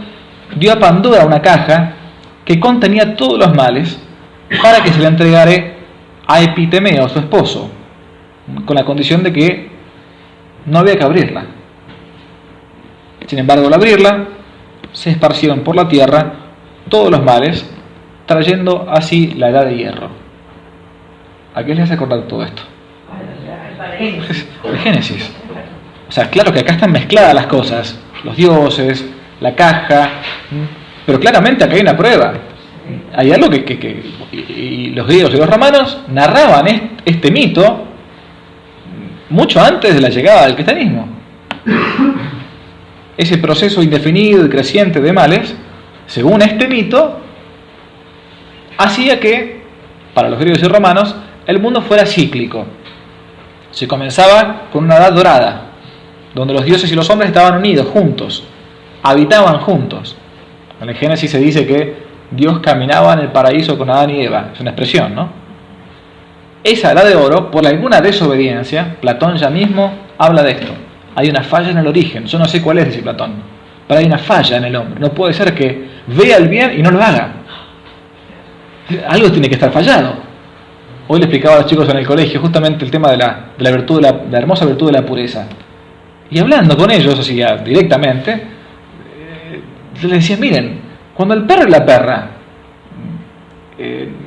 dio a Pandora una caja que contenía todos los males para que se le entregara a Epitemeo, su esposo, con la condición de que no había que abrirla. Sin embargo, al abrirla, se esparcieron por la tierra todos los males, trayendo así la edad de hierro. ¿A qué les hace acordar todo esto? El Génesis. O sea, claro que acá están mezcladas las cosas, los dioses, la caja, pero claramente acá hay una prueba. Hay algo y los griegos y los romanos narraban este mito mucho antes de la llegada del cristianismo. Ese proceso indefinido y creciente de males, según este mito, hacía que, para los griegos y romanos, el mundo fuera cíclico. Se comenzaba con una edad dorada, donde los dioses y los hombres estaban unidos, juntos, habitaban juntos. En el Génesis se dice que Dios caminaba en el paraíso con Adán y Eva, es una expresión, ¿no? Esa edad de oro, por alguna desobediencia, Platón ya mismo habla de esto. Hay una falla en el origen, yo no sé cuál es, dice Platón, pero hay una falla en el hombre. No puede ser que vea el bien y no lo haga. Algo tiene que estar fallado. Hoy le explicaba a los chicos en el colegio justamente el tema de la virtud, de la hermosa virtud de la pureza. Y hablando con ellos, así ya directamente, les decía, miren, cuando el perro y la perra,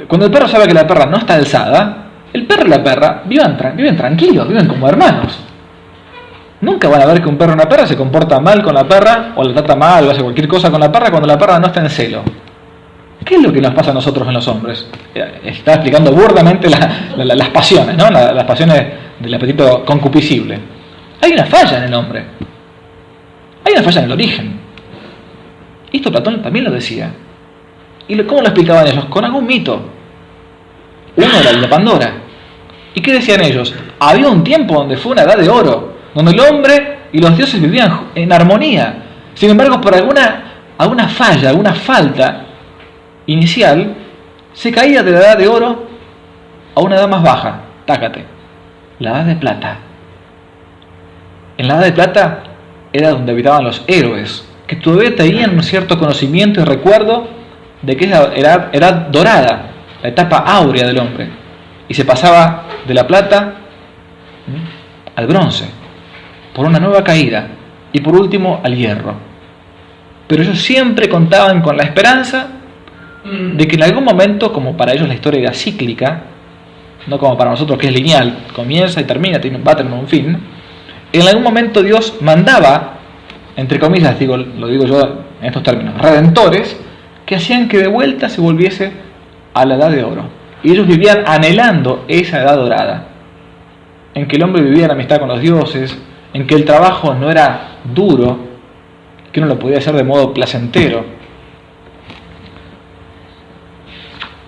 cuando el perro sabe que la perra no está alzada, el perro y la perra viven tranquilos, viven como hermanos. Nunca van a ver que un perro y una perra se comporta mal con la perra, o la trata mal, o hace cualquier cosa con la perra cuando la perra no está en celo. ¿Qué es lo que nos pasa a nosotros en los hombres? Está explicando burdamente las pasiones, ¿no? Las pasiones del apetito concupiscible. Hay una falla en el hombre. Hay una falla en el origen. Esto Platón también lo decía. ¿Y cómo lo explicaban ellos? Con algún mito. Uno era el de Pandora. ¿Y qué decían ellos? Había un tiempo donde fue una edad de oro, donde el hombre y los dioses vivían en armonía. Sin embargo, por alguna falla, alguna falta inicial, se caía de la edad de oro a una edad más baja. Tácate. La edad de plata. En la edad de plata era donde habitaban los héroes, que todavía tenían un cierto conocimiento y recuerdo de que era edad dorada, la etapa áurea del hombre. Y se pasaba de la plata al bronce, por una nueva caída, y por último al hierro. Pero ellos siempre contaban con la esperanza de que en algún momento, como para ellos la historia era cíclica, no como para nosotros que es lineal, comienza y termina, va a tener un fin, en algún momento Dios mandaba, entre comillas, lo digo yo en estos términos, redentores, que hacían que de vuelta se volviese a la edad de oro. Y ellos vivían anhelando esa edad dorada, en que el hombre vivía en amistad con los dioses, en que el trabajo no era duro, que uno lo podía hacer de modo placentero.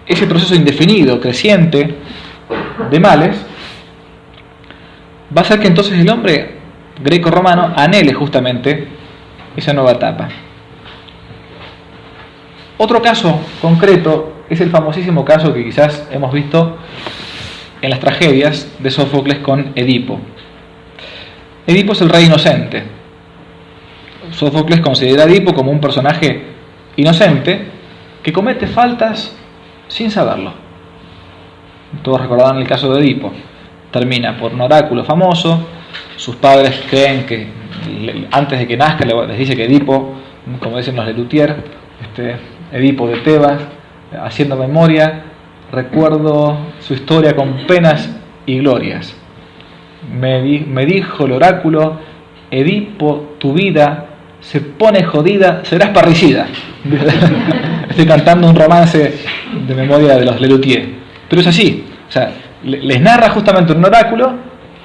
Ese proceso indefinido, creciente, de males, va a hacer que entonces el hombre greco-romano anhele justamente esa nueva etapa. Otro caso concreto es el famosísimo caso que quizás hemos visto en las tragedias de Sófocles con Edipo. Edipo es el rey inocente. Sófocles considera a Edipo como un personaje inocente que comete faltas sin saberlo. Todos recordarán el caso de Edipo. Termina por un oráculo famoso. Sus padres creen que antes de que nazca les dice que Edipo, como dicen los Lelutier, Edipo de Tebas, haciendo memoria, recuerdo su historia con penas y glorias. Me dijo el oráculo, Edipo, tu vida se pone jodida, serás parricida. Estoy cantando un romance de memoria de los Lelutier. Pero es así, o sea, les narra justamente un oráculo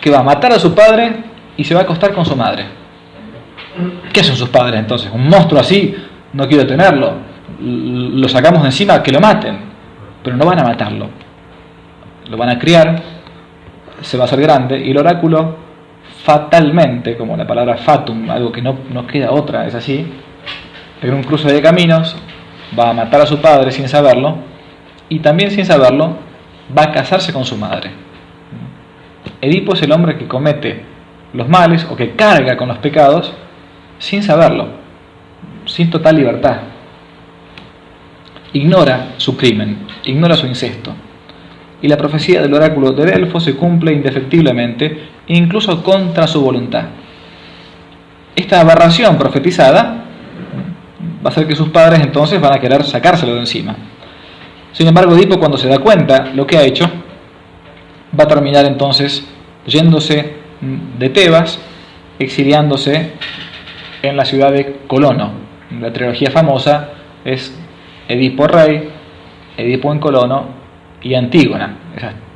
que va a matar a su padre y se va a acostar con su madre. ¿Qué son sus padres entonces? Un monstruo así, no quiero tenerlo. Lo sacamos de encima, que lo maten. Pero no van a matarlo. Lo van a criar, se va a hacer grande, y el oráculo fatalmente, como la palabra fatum, algo que no queda otra, es así, en un cruce de caminos, va a matar a su padre sin saberlo, y también sin saberlo va a casarse con su madre. Edipo es el hombre que comete los males o que carga con los pecados sin saberlo, sin total libertad. Ignora su crimen, ignora su incesto. Y la profecía del oráculo de Delfos se cumple indefectiblemente, incluso contra su voluntad. Esta aberración profetizada va a hacer que sus padres entonces van a querer sacárselo de encima. Sin embargo, Edipo, cuando se da cuenta lo que ha hecho, va a terminar entonces yéndose de Tebas, exiliándose en la ciudad de Colono. La trilogía famosa es Edipo rey, Edipo en Colono y Antígona,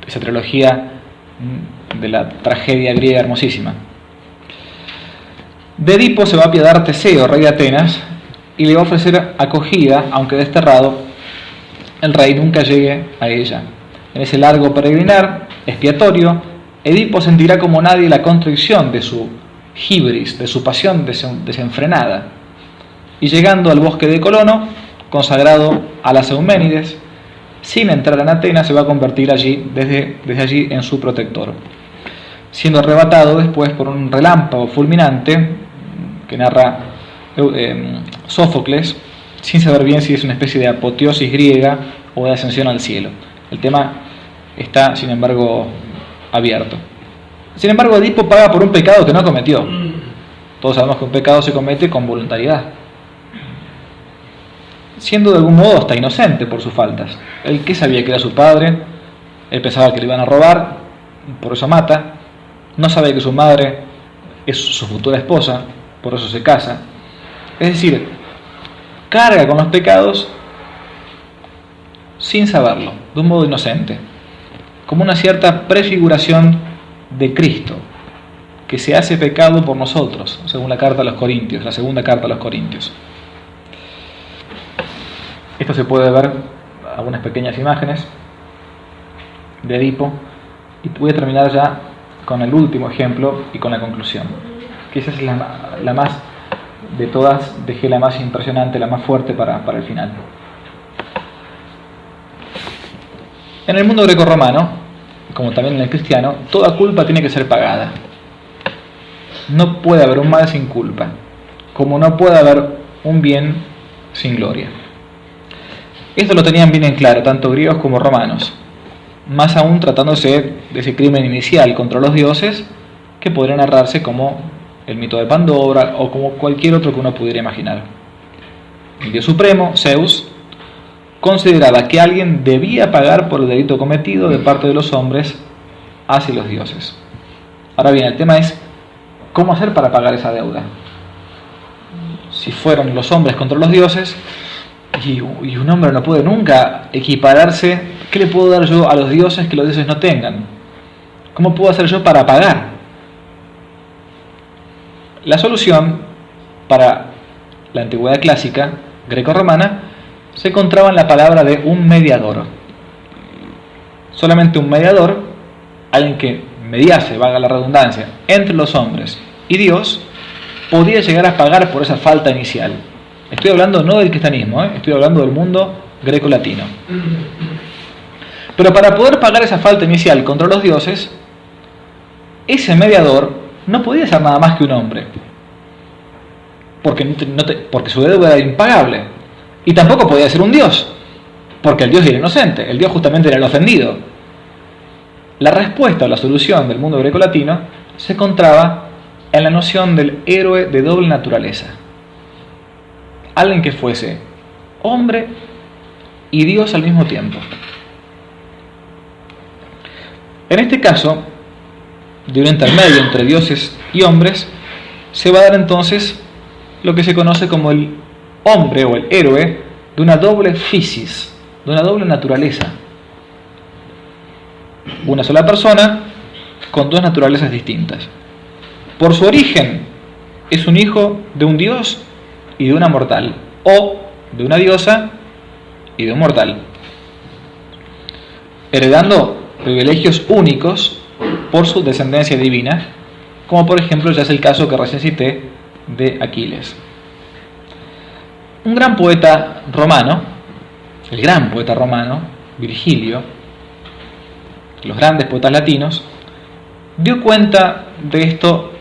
esa trilogía de la tragedia griega hermosísima. De Edipo se va a apiadar Teseo, rey de Atenas, y le va a ofrecer acogida, aunque desterrado, el rey nunca llegue a ella. En ese largo peregrinar expiatorio, Edipo sentirá como nadie la contradicción de su hibris, de su pasión desenfrenada. Y llegando al bosque de Colono, consagrado a las Euménides, sin entrar en Atenas, se va a convertir allí, desde allí en su protector, siendo arrebatado después por un relámpago fulminante que narra Sófocles, sin saber bien si es una especie de apoteosis griega o de ascensión al cielo. El tema está, sin embargo, abierto. Sin embargo, Edipo paga por un pecado que no cometió. Todos sabemos que un pecado se comete con voluntariedad, siendo de algún modo hasta inocente por sus faltas. Él que sabía que era su padre, él pensaba que le iban a robar, por eso mata. No sabe que su madre es su futura esposa, por eso se casa. Es decir, carga con los pecados sin saberlo, de un modo inocente, como una cierta prefiguración de Cristo, que se hace pecado por nosotros, según la carta a los Corintios, la segunda carta a los Corintios. Esto se puede ver, algunas pequeñas imágenes de Edipo, y voy a terminar ya con el último ejemplo y con la conclusión, que esa es la más de todas, dejé la más impresionante, la más fuerte para el final. En el mundo grecorromano, como también en el cristiano, toda culpa tiene que ser pagada. No puede haber un mal sin culpa, como no puede haber un bien sin gloria. Esto lo tenían bien en claro, tanto griegos como romanos, más aún tratándose de ese crimen inicial contra los dioses, que podría narrarse como el mito de Pandora o como cualquier otro que uno pudiera imaginar. El dios supremo, Zeus, consideraba que alguien debía pagar por el delito cometido de parte de los hombres hacia los dioses. Ahora bien, el tema es cómo hacer para pagar esa deuda. Si fueron los hombres contra los dioses, y un hombre no puede nunca equipararse, ¿qué le puedo dar yo a los dioses que los dioses no tengan? ¿Cómo puedo hacer yo para pagar? La solución para la antigüedad clásica greco-romana se encontraba en la palabra de un mediador. Solamente un mediador, alguien que mediase, valga la redundancia, entre los hombres y Dios, podía llegar a pagar por esa falta inicial. Estoy hablando no del cristianismo, estoy hablando del mundo greco-latino. Pero para poder pagar esa falta inicial contra los dioses, ese mediador no podía ser nada más que un hombre, porque su deuda era impagable. Y tampoco podía ser un dios, porque el dios era inocente, el dios justamente era el ofendido. La respuesta o la solución del mundo greco-latino se encontraba en la noción del héroe de doble naturaleza. Alguien que fuese hombre y Dios al mismo tiempo. En este caso, de un intermedio entre dioses y hombres, se va a dar entonces lo que se conoce como el hombre o el héroe de una doble physis, de una doble naturaleza. Una sola persona con dos naturalezas distintas. Por su origen es un hijo de un dios y de una mortal, o de una diosa y de un mortal, heredando privilegios únicos por su descendencia divina, como por ejemplo ya es el caso que recién cité de Aquiles. Un gran poeta romano, el gran poeta romano, Virgilio, los grandes poetas latinos, dio cuenta de esto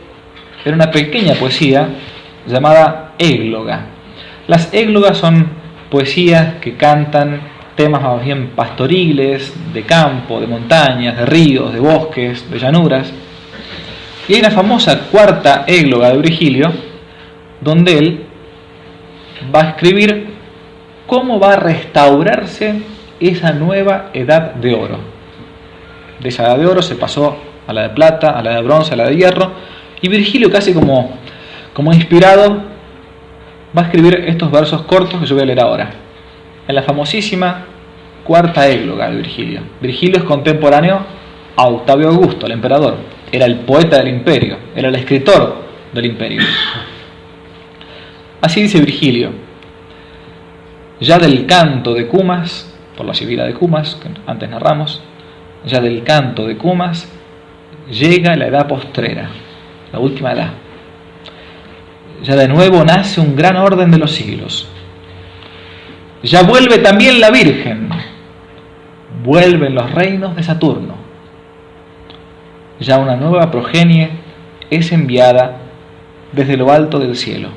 en una pequeña poesía llamada égloga. Las églogas son poesías que cantan temas más bien pastoriles, de campo, de montañas, de ríos, de bosques, de llanuras. Y hay una famosa cuarta égloga de Virgilio, donde él va a escribir cómo va a restaurarse esa nueva edad de oro. De esa edad de oro se pasó a la de plata, a la de bronce, a la de hierro, y Virgilio, casi como inspirado, va a escribir estos versos cortos que yo voy a leer ahora, en la famosísima cuarta égloga de Virgilio. Virgilio es contemporáneo a Octavio Augusto, el emperador. Era el poeta del imperio, era el escritor del imperio. Así dice Virgilio: ya del canto de Cumas, por la sibila de Cumas, que antes narramos, ya del canto de Cumas llega la edad postrera, la última edad. Ya de nuevo nace un gran orden de los siglos. Ya vuelve también la Virgen, vuelven los reinos de Saturno. Ya una nueva progenie es enviada desde lo alto del cielo.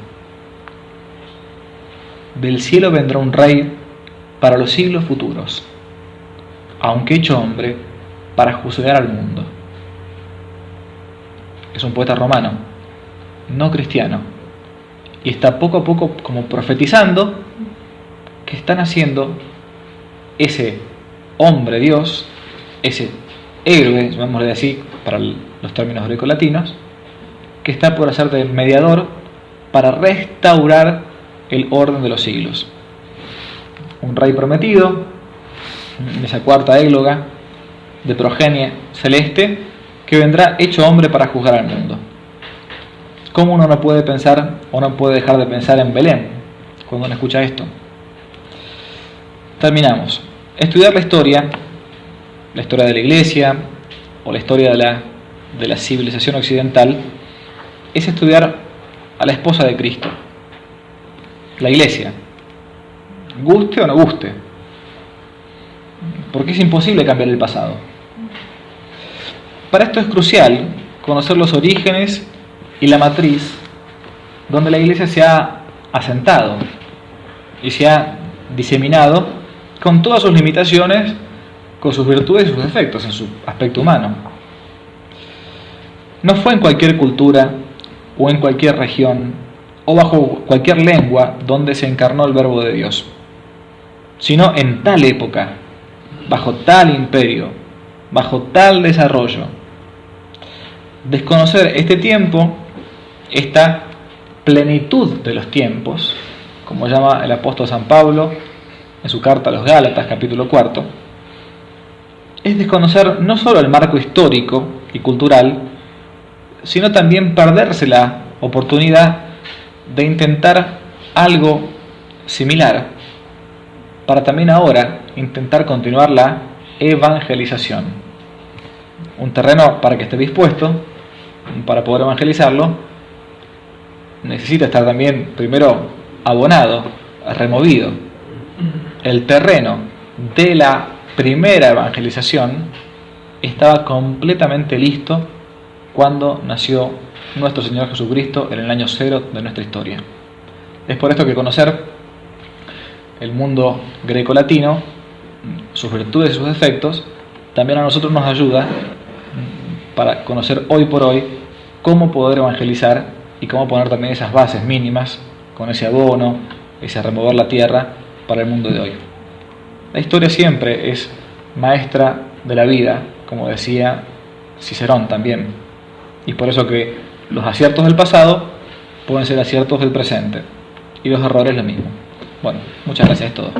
Del cielo vendrá un rey para los siglos futuros, aunque hecho hombre, para juzgar al mundo. Es un poeta romano, no cristiano, y está poco a poco como profetizando que están haciendo ese hombre Dios, ese héroe, llamémosle así para los términos grecolatinos, que está por hacer de mediador para restaurar el orden de los siglos. Un rey prometido, en esa cuarta égloga de progenie celeste, que vendrá hecho hombre para juzgar al mundo. ¿Cómo uno no puede pensar o no puede dejar de pensar en Belén cuando uno escucha esto? Terminamos. Estudiar la historia de la Iglesia o la historia de la civilización occidental, es estudiar a la esposa de Cristo, la Iglesia, guste o no guste, porque es imposible cambiar el pasado. Para esto es crucial conocer los orígenes y la matriz donde la Iglesia se ha asentado y se ha diseminado con todas sus limitaciones, con sus virtudes y sus defectos en su aspecto humano. No fue en cualquier cultura o en cualquier región o bajo cualquier lengua donde se encarnó el Verbo de Dios, sino en tal época, bajo tal imperio, bajo tal desarrollo. Desconocer este tiempo, esta plenitud de los tiempos, como llama el apóstol San Pablo en su carta a los Gálatas, capítulo 4, es desconocer no solo el marco histórico y cultural, sino también perderse la oportunidad de intentar algo similar para también ahora intentar continuar la evangelización. Un terreno para que esté dispuesto, para poder evangelizarlo, necesita estar también primero abonado, removido. El terreno de la primera evangelización estaba completamente listo cuando nació nuestro Señor Jesucristo en el año 0 de nuestra historia. Es por esto que conocer el mundo grecolatino, sus virtudes y sus defectos, también a nosotros nos ayuda para conocer hoy por hoy cómo poder evangelizar y cómo poner también esas bases mínimas con ese abono, ese remover la tierra para el mundo de hoy. La historia siempre es maestra de la vida, como decía Cicerón también, y por eso que los aciertos del pasado pueden ser aciertos del presente y los errores lo mismo. Bueno, muchas gracias, es todo.